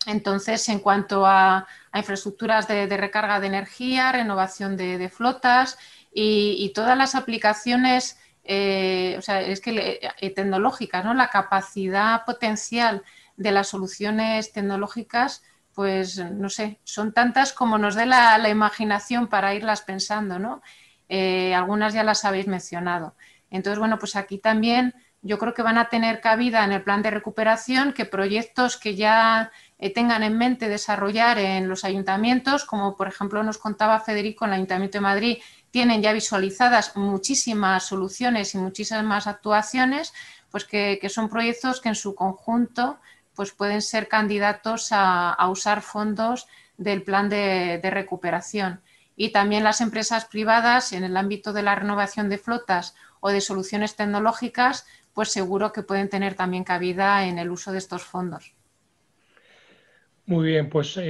Entonces, en cuanto a infraestructuras de recarga de energía, renovación de flotas y todas las aplicaciones o sea, es que tecnológicas, ¿no? La capacidad potencial de las soluciones tecnológicas, pues no sé, son tantas como nos dé la imaginación para irlas pensando, ¿no? Algunas ya las habéis mencionado. Entonces, bueno, pues aquí también yo creo que van a tener cabida en el plan de recuperación que proyectos que ya tengan en mente desarrollar en los ayuntamientos, como por ejemplo nos contaba Federico, en el Ayuntamiento de Madrid tienen ya visualizadas muchísimas soluciones y muchísimas actuaciones, pues que son proyectos que en su conjunto pues pueden ser candidatos a usar fondos del plan de recuperación. Y también las empresas privadas en el ámbito de la renovación de flotas o de soluciones tecnológicas, pues seguro que pueden tener también cabida en el uso de estos fondos. Muy bien, pues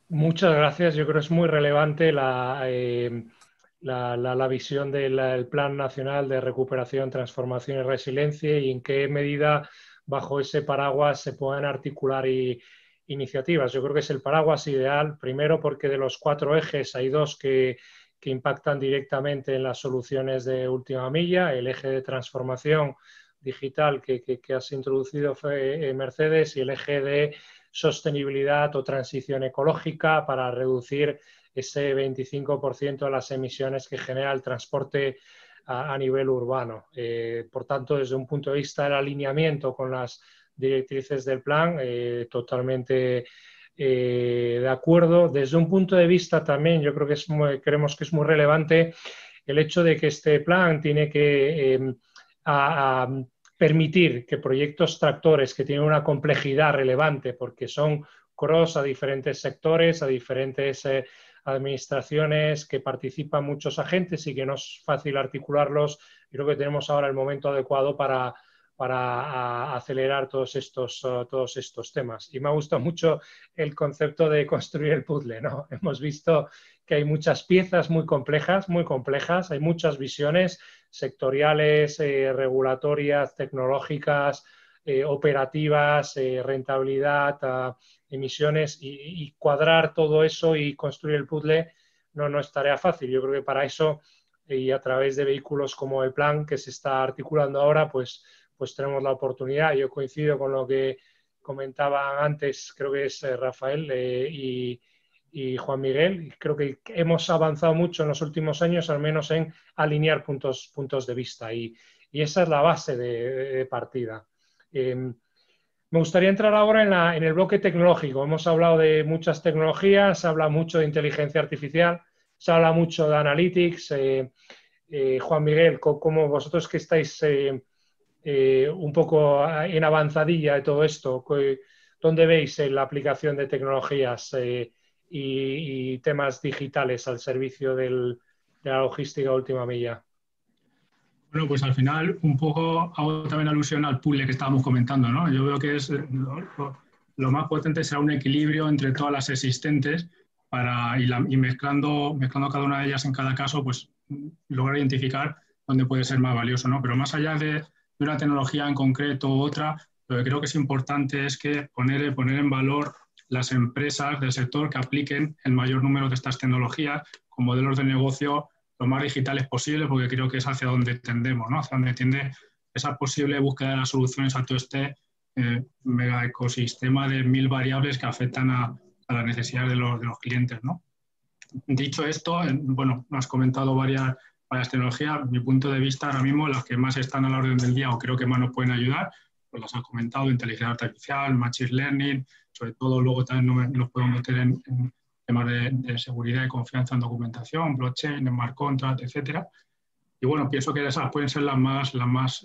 muchas gracias. Yo creo que es muy relevante la visión del Plan Nacional de Recuperación, Transformación y Resiliencia y en qué medida bajo ese paraguas se pueden articular iniciativas. Yo creo que es el paraguas ideal, primero porque de los 4 ejes hay 2 que impactan directamente en las soluciones de última milla, el eje de transformación digital que has introducido, Mercedes, y el eje de sostenibilidad o transición ecológica para reducir ese 25% de las emisiones que genera el transporte a nivel urbano. Por tanto, desde un punto de vista del alineamiento con las directrices del plan, totalmente de acuerdo. Desde un punto de vista también, yo creo que creemos que es muy relevante el hecho de que este plan tiene que permitir que proyectos tractores que tienen una complejidad relevante porque son cross a diferentes sectores, a diferentes administraciones, que participan muchos agentes y que no es fácil articularlos, creo que tenemos ahora el momento adecuado para acelerar todos estos temas. Y me ha gustado mucho el concepto de construir el puzzle, ¿no? Hemos visto que hay muchas piezas muy complejas, hay muchas visiones sectoriales, regulatorias, tecnológicas, operativas, rentabilidad, emisiones, y cuadrar todo eso y construir el puzzle no es tarea fácil. Yo creo que para eso, y a través de vehículos como el plan que se está articulando ahora, pues tenemos la oportunidad. Yo coincido con lo que comentaban antes, creo que es Rafael y Juan Miguel. Creo que hemos avanzado mucho en los últimos años, al menos en alinear puntos de vista, y esa es la base de partida. Me gustaría entrar ahora en el bloque tecnológico. Hemos hablado de muchas tecnologías, se habla mucho de inteligencia artificial, se habla mucho de analytics. Juan Miguel, como vosotros que estáis un poco en avanzadilla de todo esto, ¿dónde veis la aplicación de tecnologías y temas digitales al servicio de la logística última milla? Bueno, pues al final un poco hago también alusión al puzzle que estábamos comentando, ¿no? Yo veo que es lo más potente será un equilibrio entre todas las existentes y mezclando cada una de ellas en cada caso, pues lograr identificar dónde puede ser más valioso, ¿no? Pero más allá de una tecnología en concreto u otra, lo que creo que es importante es que poner en valor las empresas del sector que apliquen el mayor número de estas tecnologías con modelos de negocio lo más digitales posible, porque creo que es hacia donde tendemos, ¿no? Hacia donde tiende esa posible búsqueda de las soluciones a todo este mega ecosistema de 1000 variables que afectan a las necesidades de los clientes, ¿no? Dicho esto, bueno, has comentado varias tecnologías. Mi punto de vista, ahora mismo, las que más están a la orden del día o creo que más nos pueden ayudar, pues las has comentado: inteligencia artificial, machine learning, sobre todo luego también nos podemos meter en temas de seguridad y confianza en documentación, blockchain, smart contract, etcétera. Y bueno, pienso que esas pueden ser las más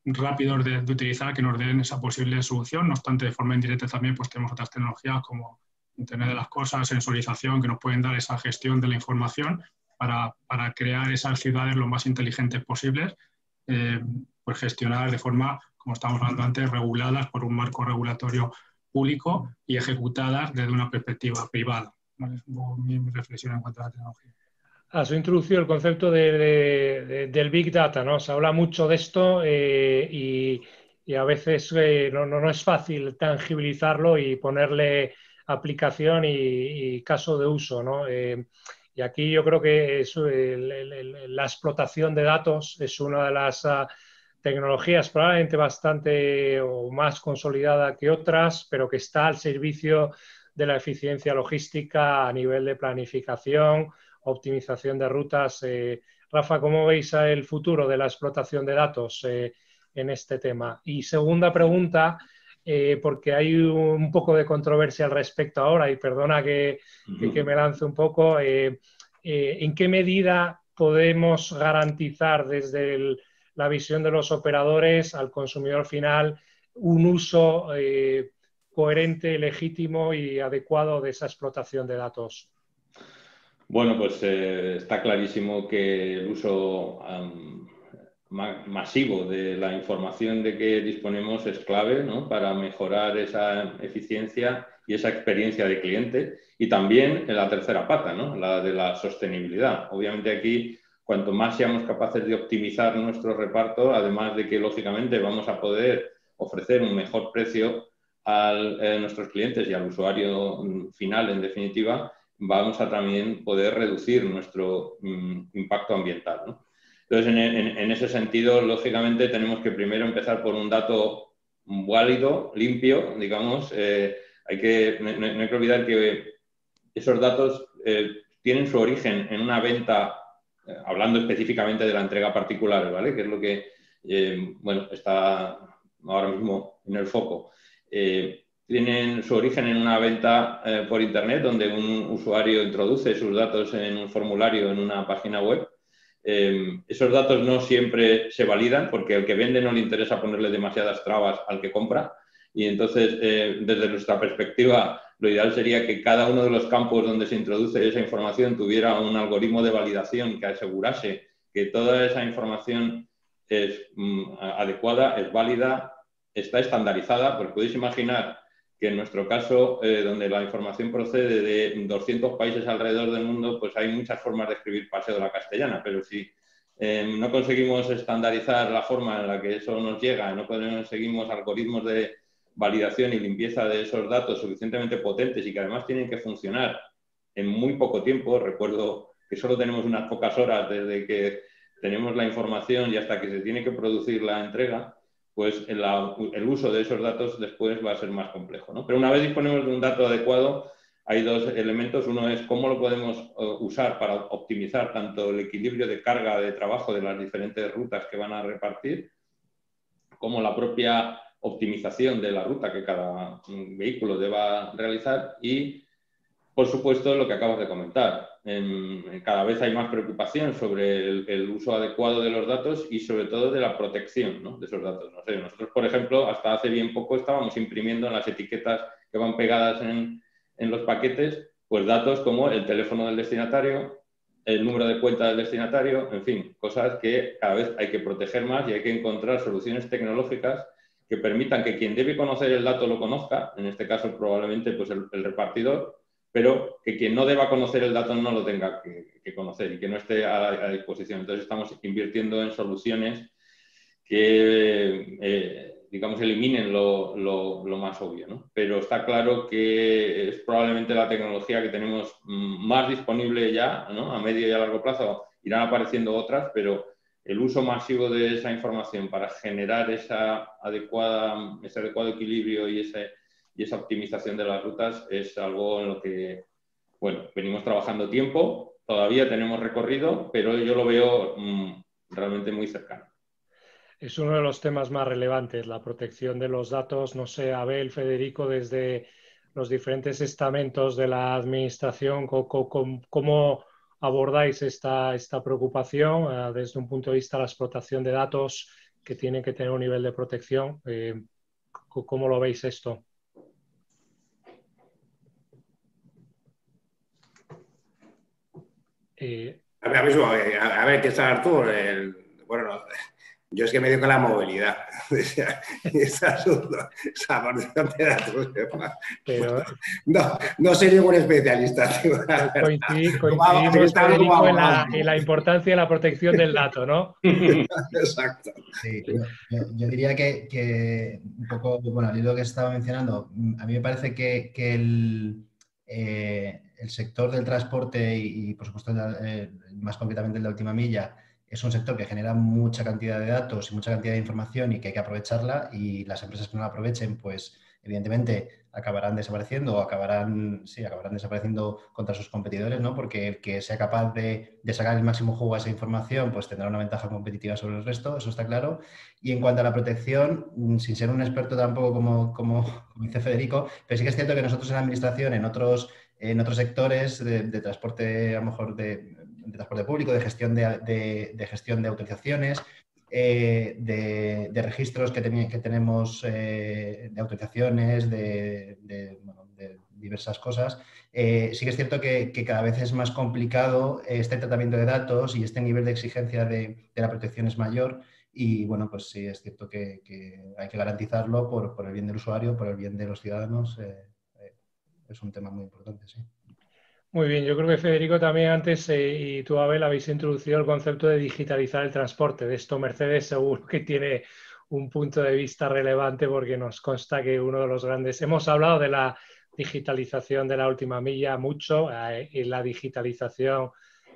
rápidos de utilizar, que nos den esa posible solución. No obstante, de forma indirecta también pues tenemos otras tecnologías como Internet de las Cosas, sensorización, que nos pueden dar esa gestión de la información para crear esas ciudades lo más inteligentes posibles, pues gestionar de forma, como estábamos hablando antes, reguladas por un marco regulatorio público y ejecutadas desde una perspectiva privada. ¿Vale? Es mi reflexión en cuanto a la tecnología. Has introducido el concepto del Big Data, ¿no? Se habla mucho de esto y a veces no es fácil tangibilizarlo y ponerle aplicación y caso de uso, ¿no? Y aquí yo creo que la explotación de datos es una de las tecnologías probablemente bastante o más consolidada que otras, pero que está al servicio de la eficiencia logística a nivel de planificación, optimización de rutas. Rafa, ¿cómo veis el futuro de la explotación de datos en este tema? Y segunda pregunta, porque hay un poco de controversia al respecto ahora, y perdona que me lance un poco, ¿en qué medida podemos garantizar desde la visión de los operadores al consumidor final un uso coherente, legítimo y adecuado de esa explotación de datos? Bueno, pues está clarísimo que el uso masivo de la información de que disponemos es clave, ¿no?, para mejorar esa eficiencia y esa experiencia de cliente, y también en la tercera pata, ¿no?, la de la sostenibilidad. Obviamente aquí, cuanto más seamos capaces de optimizar nuestro reparto, además de que lógicamente vamos a poder ofrecer un mejor precio a nuestros clientes y al usuario final, en definitiva, vamos a también poder reducir nuestro impacto ambiental, ¿no? Entonces, en ese sentido, lógicamente, tenemos que primero empezar por un dato válido, limpio, digamos. No hay que olvidar que esos datos tienen su origen en una venta, hablando específicamente de la entrega particular, ¿vale?, que es lo que bueno, está ahora mismo en el foco. Tienen su origen en una venta por Internet, donde un usuario introduce sus datos en un formulario en una página web. Esos datos no siempre se validan, porque al que vende no le interesa ponerle demasiadas trabas al que compra, y entonces desde nuestra perspectiva lo ideal sería que cada uno de los campos donde se introduce esa información tuviera un algoritmo de validación que asegurase que toda esa información es adecuada, es válida, está estandarizada. Pues podéis imaginar que en nuestro caso, donde la información procede de 200 países alrededor del mundo, pues hay muchas formas de escribir Paseo de la Castellana, pero si no conseguimos estandarizar la forma en la que eso nos llega, no conseguimos algoritmos de validación y limpieza de esos datos suficientemente potentes y que además tienen que funcionar en muy poco tiempo. Recuerdo que solo tenemos unas pocas horas desde que tenemos la información y hasta que se tiene que producir la entrega, pues el uso de esos datos después va a ser más complejo, ¿no? Pero una vez disponemos de un dato adecuado, hay dos elementos. Uno es cómo lo podemos usar para optimizar tanto el equilibrio de carga de trabajo de las diferentes rutas que van a repartir, como la propia optimización de la ruta que cada vehículo deba realizar. Y, por supuesto, lo que acabas de comentar. Cada vez hay más preocupación sobre el uso adecuado de los datos y, sobre todo, de la protección, ¿no?, de esos datos. No sé, nosotros, por ejemplo, hasta hace bien poco estábamos imprimiendo en las etiquetas que van pegadas en los paquetes, pues datos como el teléfono del destinatario, el número de cuenta del destinatario, en fin, cosas que cada vez hay que proteger más, y hay que encontrar soluciones tecnológicas que permitan que quien debe conocer el dato lo conozca, en este caso probablemente pues el repartidor, pero que quien no deba conocer el dato no lo tenga que conocer y que no esté a disposición. Entonces estamos invirtiendo en soluciones que, digamos, eliminen lo más obvio, ¿no? Pero está claro que es probablemente la tecnología que tenemos más disponible ya, ¿no? A medio y a largo plazo irán apareciendo otras, pero el uso masivo de esa información para generar ese adecuado equilibrio y esa optimización de las rutas es algo en lo que, bueno, venimos trabajando tiempo. Todavía tenemos recorrido, pero yo lo veo realmente muy cercano. Es uno de los temas más relevantes, la protección de los datos. No sé, Abel, Federico, desde los diferentes estamentos de la administración, ¿cómo abordáis esta preocupación desde un punto de vista de la explotación de datos que tienen que tener un nivel de protección? ¿Cómo lo veis esto? A ver, ¿qué está Artur? Bueno, yo es que me dedico a la movilidad. Ese asunto, esa protección de datos. Pero, no soy ningún especialista. Coincidimos, Federico, en la importancia de la protección del dato, ¿no? Exacto. Sí, yo diría que un poco, bueno, al hilo que estaba mencionando, a mí me parece que el sector del transporte y por supuesto, más concretamente el de última milla, es un sector que genera mucha cantidad de datos y mucha cantidad de información y que hay que aprovecharla, y las empresas que no la aprovechen, pues evidentemente acabarán desapareciendo o acabarán desapareciendo contra sus competidores, ¿no? Porque el que sea capaz de sacar el máximo jugo a esa información, pues tendrá una ventaja competitiva sobre el resto, eso está claro. Y en cuanto a la protección, sin ser un experto tampoco como dice Federico, pero sí que es cierto que nosotros en la administración, en otros sectores de transporte, a lo mejor de transporte público, de gestión de autorizaciones, de registros que tenemos, de autorizaciones, de diversas cosas, sí que es cierto que cada vez es más complicado este tratamiento de datos, y este nivel de exigencia de la protección es mayor. Y bueno, pues sí, es cierto que hay que garantizarlo por el bien del usuario, por el bien de los ciudadanos. Es un tema muy importante, sí. Muy bien, yo creo que Federico también antes y tú, Abel, habéis introducido el concepto de digitalizar el transporte. De esto Mercedes seguro que tiene un punto de vista relevante, porque nos consta que uno de los grandes... Hemos hablado de la digitalización de la última milla mucho, y la digitalización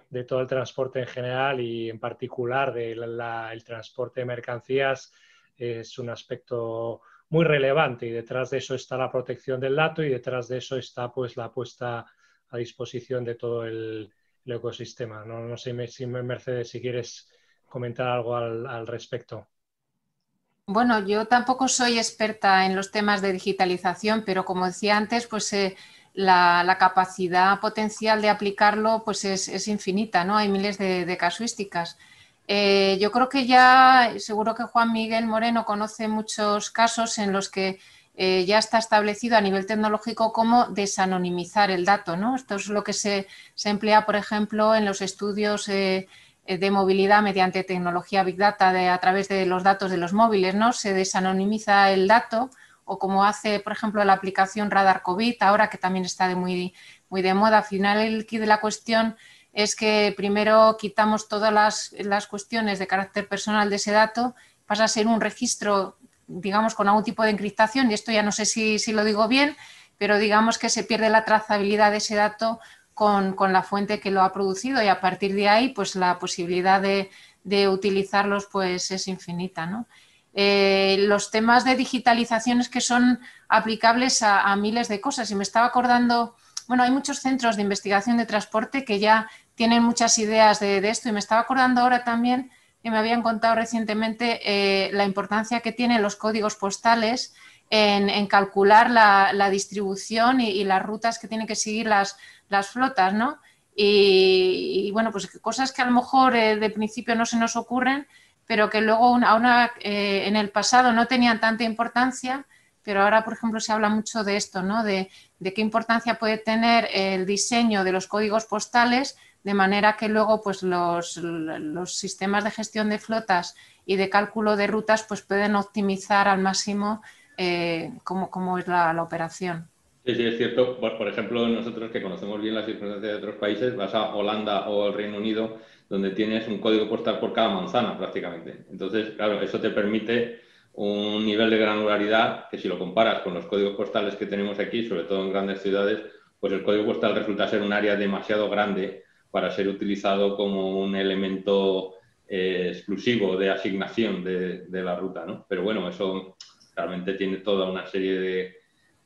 de todo el transporte en general y en particular el transporte de mercancías es un aspecto muy relevante, y detrás de eso está la protección del dato, y detrás de eso está pues la puesta a disposición de todo el ecosistema. No sé, Mercedes, si quieres comentar algo al respecto. Bueno, yo tampoco soy experta en los temas de digitalización, pero como decía antes, pues la capacidad potencial de aplicarlo pues es infinita, ¿no? Hay miles de casuísticas. Yo creo que ya, seguro que Juan Miguel Moreno conoce muchos casos en los que ya está establecido a nivel tecnológico cómo desanonimizar el dato, ¿no? Esto es lo que se emplea, por ejemplo, en los estudios de movilidad mediante tecnología Big Data a través de los datos de los móviles, ¿no? Se desanonimiza el dato, o como hace, por ejemplo, la aplicación Radar COVID, ahora que también está muy de moda. Al final, el quid de la cuestión es que primero quitamos todas las cuestiones de carácter personal de ese dato, pasa a ser un registro, digamos, con algún tipo de encriptación, y esto ya no sé si lo digo bien, pero digamos que se pierde la trazabilidad de ese dato con la fuente que lo ha producido, y a partir de ahí pues la posibilidad de utilizarlos pues es infinita, ¿no? Los temas de digitalización es que son aplicables a miles de cosas, y me estaba acordando, bueno, hay muchos centros de investigación de transporte que ya tienen muchas ideas de esto, y me estaba acordando ahora también que me habían contado recientemente la importancia que tienen los códigos postales en calcular la distribución y las rutas que tienen que seguir las flotas, ¿no? Y bueno, pues cosas que a lo mejor de principio no se nos ocurren, pero que luego en el pasado no tenían tanta importancia, pero ahora, por ejemplo, se habla mucho de esto, ¿no? De qué importancia puede tener el diseño de los códigos postales, de manera que luego pues los sistemas de gestión de flotas y de cálculo de rutas pues pueden optimizar al máximo cómo es la operación. Sí, es cierto. Por ejemplo, nosotros que conocemos bien las circunstancias de otros países, vas a Holanda o al Reino Unido, donde tienes un código postal por cada manzana prácticamente. Entonces, claro, eso te permite un nivel de granularidad que, si lo comparas con los códigos postales que tenemos aquí, sobre todo en grandes ciudades, pues el código postal resulta ser un área demasiado grande para ser utilizado como un elemento exclusivo de asignación de la ruta, ¿no? Pero bueno, eso realmente tiene toda una serie de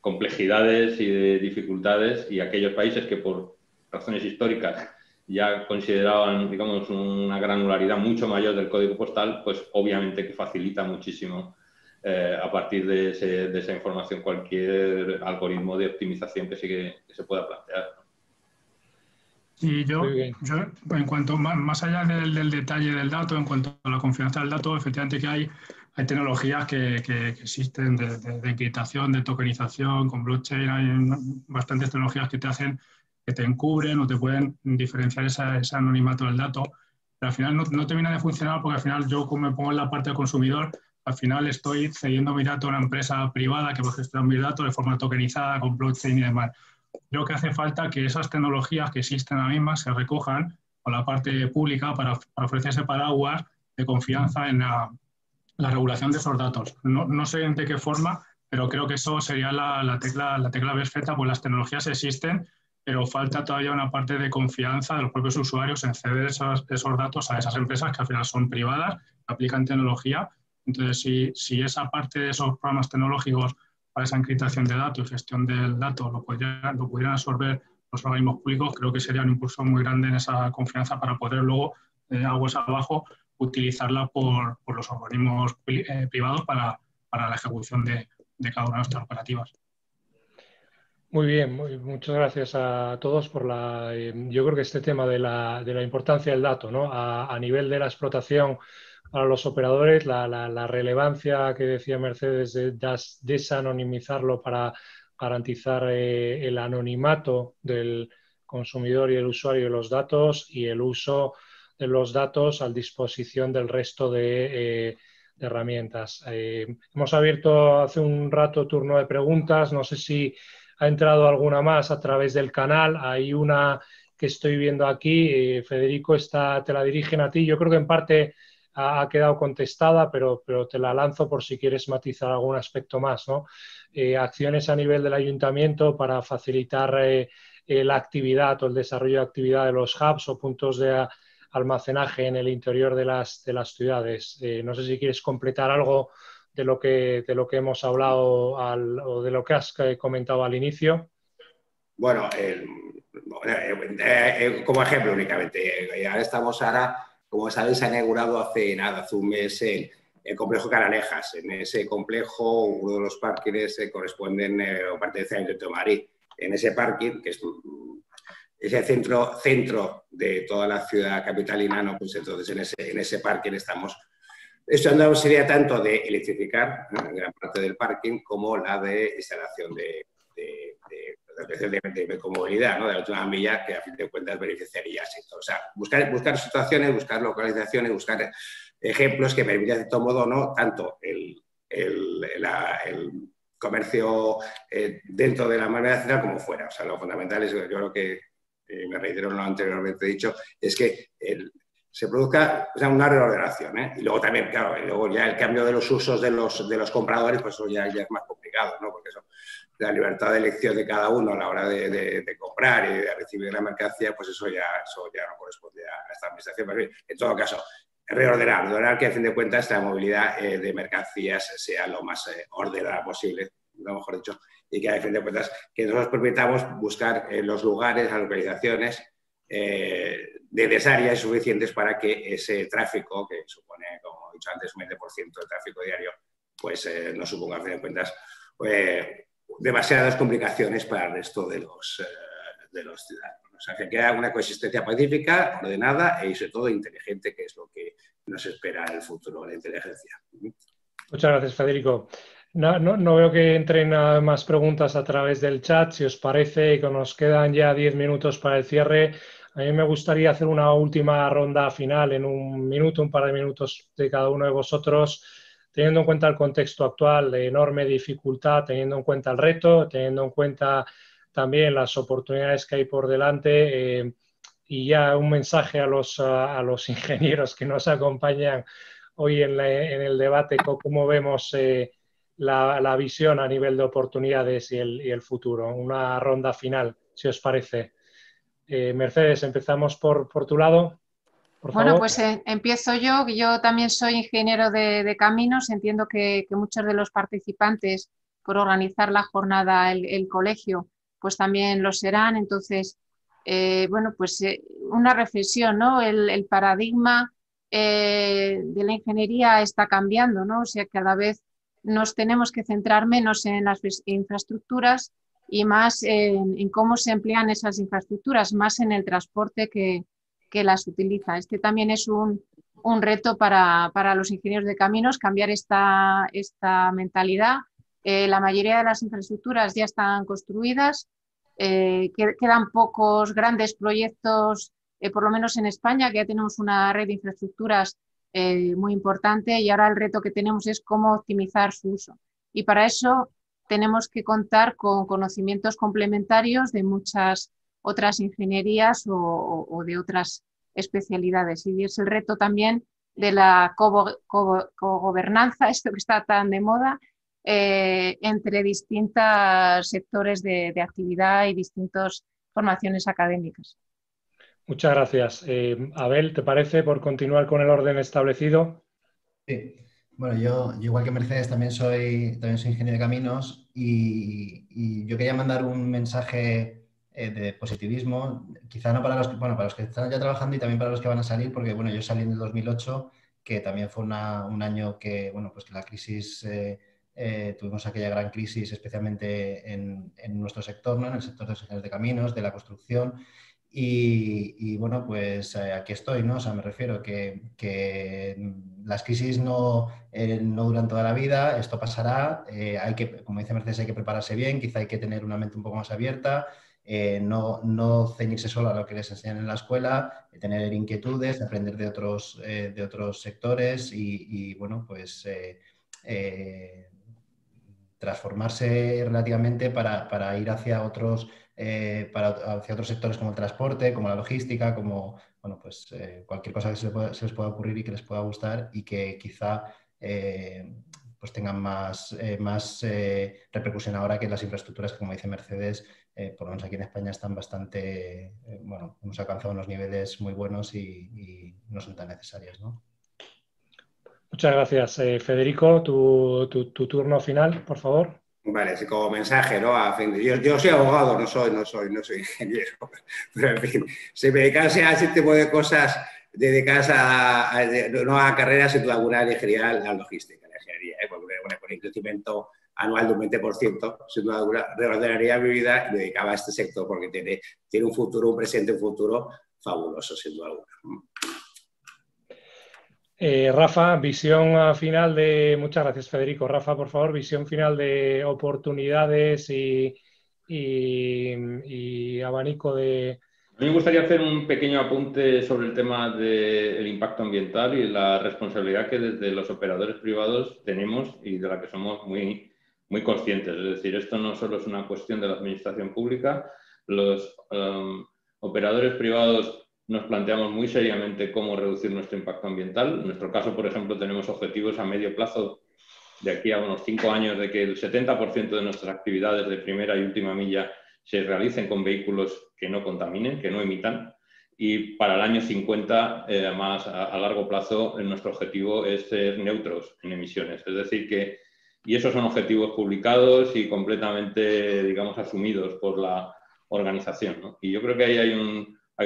complejidades y de dificultades, y aquellos países que por razones históricas ya consideraban, digamos, una granularidad mucho mayor del código postal, pues obviamente que facilita muchísimo a partir de esa información cualquier algoritmo de optimización que se pueda plantear, ¿no? Y yo en cuanto más allá del detalle del dato, en cuanto a la confianza del dato, efectivamente que hay tecnologías que existen de encriptación, de tokenización, con blockchain. Hay bastantes tecnologías que te encubren o te pueden diferenciar ese anonimato del dato, pero al final no termina de funcionar, porque al final yo, como me pongo en la parte del consumidor, al final estoy cediendo mi dato a una empresa privada que va a gestionar mis datos de forma tokenizada, con blockchain y demás. Creo que hace falta que esas tecnologías que existen ahora mismo se recojan con la parte pública para ofrecer ese paraguas de confianza en la regulación de esos datos. No sé de qué forma, pero creo que eso sería la tecla perfecta, pues las tecnologías existen, pero falta todavía una parte de confianza de los propios usuarios en ceder esos datos a esas empresas que al final son privadas, aplican tecnología. Entonces, si esa parte de esos programas tecnológicos para esa encriptación de datos y gestión del dato lo pudieran absorber los organismos públicos, creo que sería un impulso muy grande en esa confianza para poder luego, aguas abajo, utilizarla por los organismos privados para la ejecución de cada una de nuestras operativas. Muy bien, muchas gracias a todos por yo creo que este tema de la importancia del dato, ¿no? A nivel de la explotación para los operadores, la relevancia que decía Mercedes de desanonimizarlo para garantizar el anonimato del consumidor y el usuario de los datos y el uso de los datos a disposición del resto de herramientas. Hemos abierto hace un rato turno de preguntas, no sé si ha entrado alguna más a través del canal. Hay una que estoy viendo aquí. Federico, te la dirigen a ti. Yo creo que en parte ha quedado contestada, pero te la lanzo por si quieres matizar algún aspecto más, ¿no? Acciones a nivel del ayuntamiento para facilitar la actividad o el desarrollo de actividad de los hubs o puntos de almacenaje en el interior de las ciudades. No sé si quieres completar algo de lo que hemos hablado o de lo que has comentado al inicio. Bueno, como ejemplo únicamente, como sabéis, se ha inaugurado hace un mes el complejo Canalejas. En ese complejo, uno de los parkings corresponden o pertenece al Ayuntamiento de Madrid. En ese parking, que es el centro de toda la ciudad capitalina, ¿no? Pues entonces en ese parking estamos. Esto no sería tanto de electrificar gran parte del parking como la de instalación de movilidad, ¿no? De la última milla, que a fin de cuentas beneficiaría al sector. O sea, buscar situaciones, buscar localizaciones, buscar ejemplos que permitan, de todo modo, ¿no? Tanto el comercio dentro de la manera nacional como fuera. O sea, lo fundamental es, yo creo que, me reitero lo anteriormente dicho, es que se produzca, o sea, una reordenación, ¿eh? Y luego también, claro, luego ya el cambio de los usos de los compradores, pues eso ya es más complicado, ¿no? Porque eso, la libertad de elección de cada uno a la hora de comprar y de recibir la mercancía, pues eso ya no corresponde a esta administración. Pero en todo caso, reordenar que a fin de cuentas la movilidad de mercancías sea lo más ordenada posible, lo mejor dicho, y que a fin de cuentas que nosotros permitamos buscar los lugares, las localizaciones necesarias y suficientes para que ese tráfico, que supone, como he dicho antes, un 20% del tráfico diario, pues no suponga, a fin de cuentas, demasiadas complicaciones para el resto de los ciudadanos. O sea, que queda una coexistencia pacífica, ordenada y sobre todo inteligente, que es lo que nos espera en el futuro, la inteligencia. Muchas gracias, Federico. No veo que entren más preguntas a través del chat. Si os parece que nos quedan ya 10 minutos para el cierre, a mí me gustaría hacer una última ronda final en un par de minutos de cada uno de vosotros, teniendo en cuenta el contexto actual de enorme dificultad, teniendo en cuenta el reto, teniendo en cuenta también las oportunidades que hay por delante, y ya un mensaje a los ingenieros que nos acompañan hoy en el debate, cómo vemos la visión a nivel de oportunidades y el futuro. Una ronda final, si os parece. Mercedes, empezamos por tu lado. Por bueno, favor. pues empiezo yo. Yo también soy ingeniero de caminos. Entiendo que muchos de los participantes, por organizar la jornada, el colegio, pues también lo serán. Entonces, bueno, pues una reflexión, ¿no? El paradigma de la ingeniería está cambiando, ¿no? O sea, cada vez nos tenemos que centrar menos en las infraestructuras y más en cómo se emplean esas infraestructuras, más en el transporte que las utiliza. Este también es un reto para los ingenieros de caminos, cambiar esta mentalidad. La mayoría de las infraestructuras ya están construidas, quedan pocos grandes proyectos, por lo menos en España, que ya tenemos una red de infraestructuras muy importante, y ahora el reto que tenemos es cómo optimizar su uso. Y para eso tenemos que contar con conocimientos complementarios de muchas otras ingenierías o de otras especialidades. Y es el reto también de la cogobernanza, esto que está tan de moda, entre distintos sectores de actividad y distintos formaciones académicas. Muchas gracias. Abel, ¿te parece, por continuar con el orden establecido? Sí. Bueno, yo igual que Mercedes también soy ingeniero de caminos y yo quería mandar un mensaje de positivismo, quizá no para los que, bueno, para los que están ya trabajando y también para los que van a salir, porque bueno, yo salí en el 2008, que también fue un año que, bueno, pues que la crisis, tuvimos aquella gran crisis, especialmente en nuestro sector, ¿no? En el sector de los ingenieros de caminos, de la construcción. Y bueno, pues aquí estoy, ¿no? O sea, me refiero que las crisis no duran toda la vida, esto pasará, hay que, como dice Mercedes, hay que prepararse bien, quizá hay que tener una mente un poco más abierta, no ceñirse solo a lo que les enseñan en la escuela, tener inquietudes, aprender de otros sectores y bueno, pues transformarse relativamente para ir hacia otros sectores como el transporte, como la logística, como bueno, pues, cualquier cosa que se les pueda ocurrir y que les pueda gustar y que quizá pues tengan más repercusión ahora que las infraestructuras que, como dice Mercedes, por lo menos aquí en España están bastante, bueno, hemos alcanzado unos niveles muy buenos y no son tan necesarias, ¿no? Muchas gracias. Federico, tu turno final, por favor. Vale, así como mensaje, ¿no? Yo soy abogado, no soy ingeniero, pero en fin, si me dedicase a ese tipo de cosas, dedicarse no a carreras, sin duda alguna elegiría la logística, la ingeniería, porque bueno, con el crecimiento anual de un 20%, sin duda alguna, reordenaría mi vida y me dedicaba a este sector porque tiene un futuro, un presente, un futuro fabuloso, sin duda alguna. Rafa, visión final de... Muchas gracias, Federico. Rafa, por favor, visión final de oportunidades y abanico de... A mí me gustaría hacer un pequeño apunte sobre el tema del impacto ambiental y la responsabilidad que desde los operadores privados tenemos y de la que somos muy, muy conscientes. Es decir, esto no solo es una cuestión de la administración pública, los operadores privados nos planteamos muy seriamente cómo reducir nuestro impacto ambiental. En nuestro caso, por ejemplo, tenemos objetivos a medio plazo de aquí a unos 5 años de que el 70% de nuestras actividades de primera y última milla se realicen con vehículos que no contaminen, que no emitan. Y para el año 50, más a largo plazo, nuestro objetivo es ser neutros en emisiones. Es decir, que, y esos son objetivos publicados y completamente, digamos, asumidos por la organización, ¿no? Y yo creo que ahí hay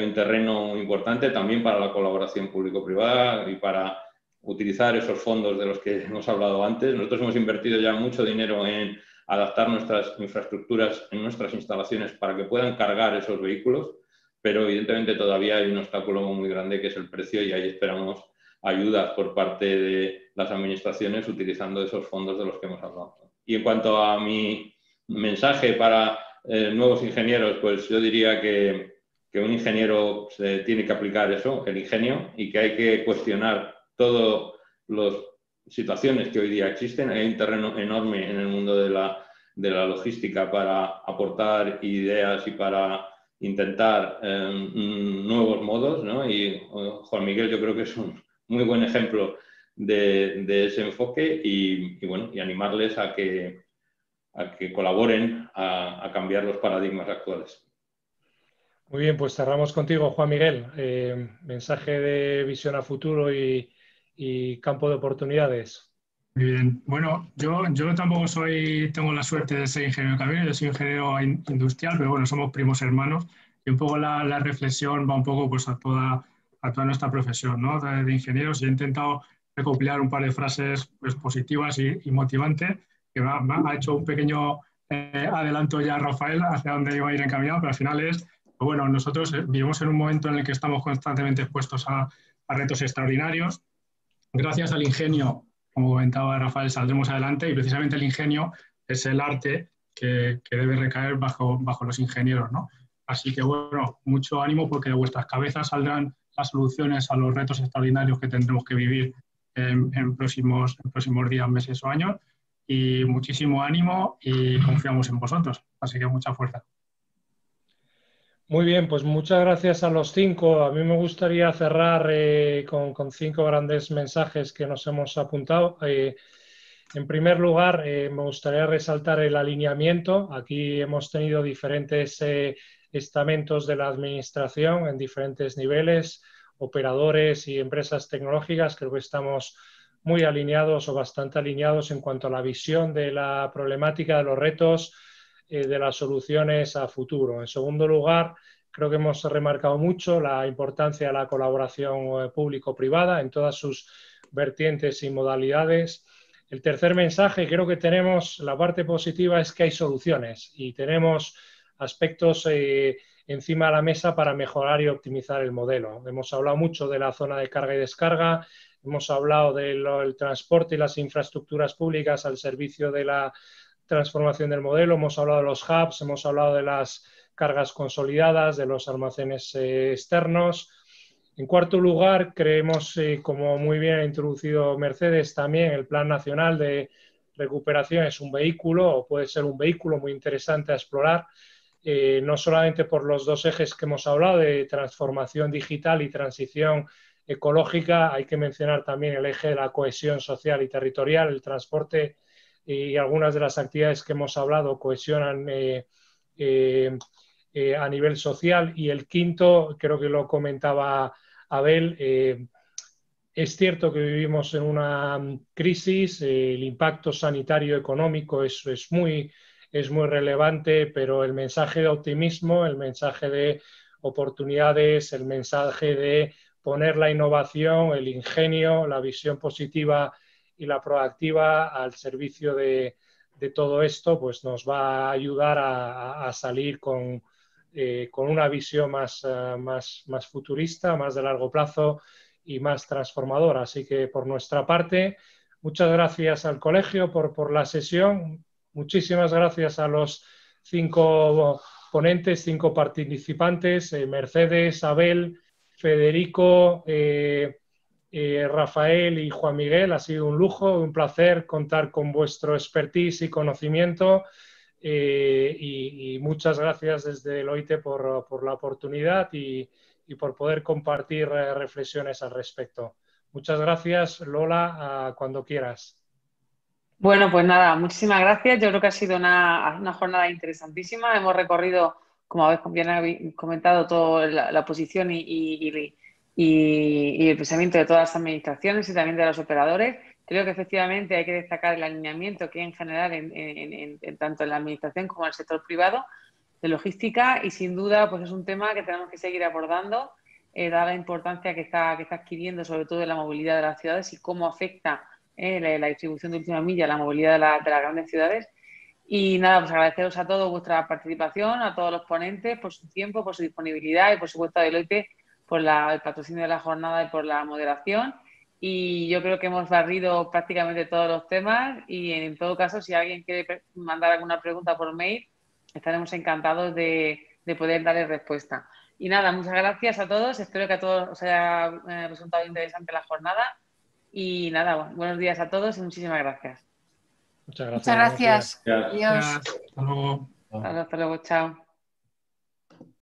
un terreno importante también para la colaboración público-privada y para utilizar esos fondos de los que hemos hablado antes. Nosotros hemos invertido ya mucho dinero en adaptar nuestras infraestructuras en nuestras instalaciones para que puedan cargar esos vehículos, pero evidentemente todavía hay un obstáculo muy grande que es el precio y ahí esperamos ayudas por parte de las administraciones utilizando esos fondos de los que hemos hablado. Y en cuanto a mi mensaje para nuevos ingenieros, pues yo diría que un ingeniero tiene que aplicar eso, el ingenio, y que hay que cuestionar todas las situaciones que hoy día existen. Hay un terreno enorme en el mundo de la logística para aportar ideas y para intentar nuevos modos, ¿no? Y Juan Miguel yo creo que es un muy buen ejemplo de ese enfoque y bueno, y animarles a que colaboren a cambiar los paradigmas actuales. Muy bien, pues cerramos contigo, Juan Miguel. Mensaje de visión a futuro y campo de oportunidades. Muy bien. Bueno, yo tampoco tengo la suerte de ser ingeniero de caminos, yo soy ingeniero industrial, pero bueno, somos primos hermanos y un poco la reflexión va un poco pues a toda nuestra profesión, ¿no? de ingenieros, y he intentado recopilar un par de frases pues, positivas y motivantes que me ha hecho un pequeño adelanto ya Rafael hacia dónde iba a ir encaminado, pero al final es, bueno, nosotros vivimos en un momento en el que estamos constantemente expuestos a retos extraordinarios. Gracias al ingenio, como comentaba Rafael, saldremos adelante y precisamente el ingenio es el arte que debe recaer bajo los ingenieros, ¿no? Así que, bueno, mucho ánimo porque de vuestras cabezas saldrán las soluciones a los retos extraordinarios que tendremos que vivir en próximos días, meses o años. Y muchísimo ánimo y confiamos en vosotros. Así que mucha fuerza. Muy bien, pues muchas gracias a los 5. A mí me gustaría cerrar con 5 grandes mensajes que nos hemos apuntado. En primer lugar, me gustaría resaltar el alineamiento. Aquí hemos tenido diferentes estamentos de la administración en diferentes niveles, operadores y empresas tecnológicas. Creo que estamos muy alineados o bastante alineados en cuanto a la visión de la problemática, de los retos, de las soluciones a futuro. En segundo lugar, creo que hemos remarcado mucho la importancia de la colaboración público-privada en todas sus vertientes y modalidades. El tercer mensaje, creo que tenemos, la parte positiva es que hay soluciones y tenemos aspectos encima de la mesa para mejorar y optimizar el modelo. Hemos hablado mucho de la zona de carga y descarga, hemos hablado del transporte y las infraestructuras públicas al servicio de la transformación del modelo, hemos hablado de los hubs, hemos hablado de las cargas consolidadas, de los almacenes externos. En cuarto lugar, creemos, como muy bien ha introducido Mercedes, también el Plan Nacional de Recuperación es un vehículo, o puede ser un vehículo muy interesante a explorar, no solamente por los dos ejes que hemos hablado de transformación digital y transición ecológica, hay que mencionar también el eje de la cohesión social y territorial. El transporte y algunas de las actividades que hemos hablado cohesionan a nivel social. Y el quinto, creo que lo comentaba Abel, es cierto que vivimos en una crisis, el impacto sanitario económico es muy relevante, pero el mensaje de optimismo, el mensaje de oportunidades, el mensaje de poner la innovación, el ingenio, la visión positiva y la proactiva al servicio de todo esto, pues nos va a ayudar a salir con una visión más futurista, más de largo plazo y más transformadora. Así que por nuestra parte, muchas gracias al colegio por la sesión. Muchísimas gracias a los 5 ponentes, 5 participantes, Mercedes, Abel, Federico, Rafael y Juan Miguel. Ha sido un lujo, un placer contar con vuestro expertise y conocimiento. Y muchas gracias desde el OIT por la oportunidad y por poder compartir reflexiones al respecto. Muchas gracias, Lola, cuando quieras. Bueno, pues nada, muchísimas gracias. Yo creo que ha sido una jornada interesantísima. Hemos recorrido, como habéis comentado, toda la posición y el pensamiento de todas las administraciones y también de los operadores. Creo que efectivamente hay que destacar el alineamiento que hay en general tanto en la administración como en el sector privado de logística, y sin duda pues es un tema que tenemos que seguir abordando, dada la importancia que está adquiriendo sobre todo en la movilidad de las ciudades y cómo afecta la distribución de última milla, la movilidad de las grandes ciudades. Y nada, pues agradeceros a todos vuestra participación, a todos los ponentes por su tiempo, por su disponibilidad y por supuesto a Deloitte por el patrocinio de la jornada y por la moderación. Y yo creo que hemos barrido prácticamente todos los temas y en todo caso, si alguien quiere mandar alguna pregunta por mail, estaremos encantados de poder darle respuesta. Y nada, muchas gracias a todos. Espero que a todos os haya resultado interesante la jornada. Y nada, buenos días a todos y muchísimas gracias. Muchas gracias. Muchas gracias. Adiós. Adiós. Hasta luego. Hasta luego, chao.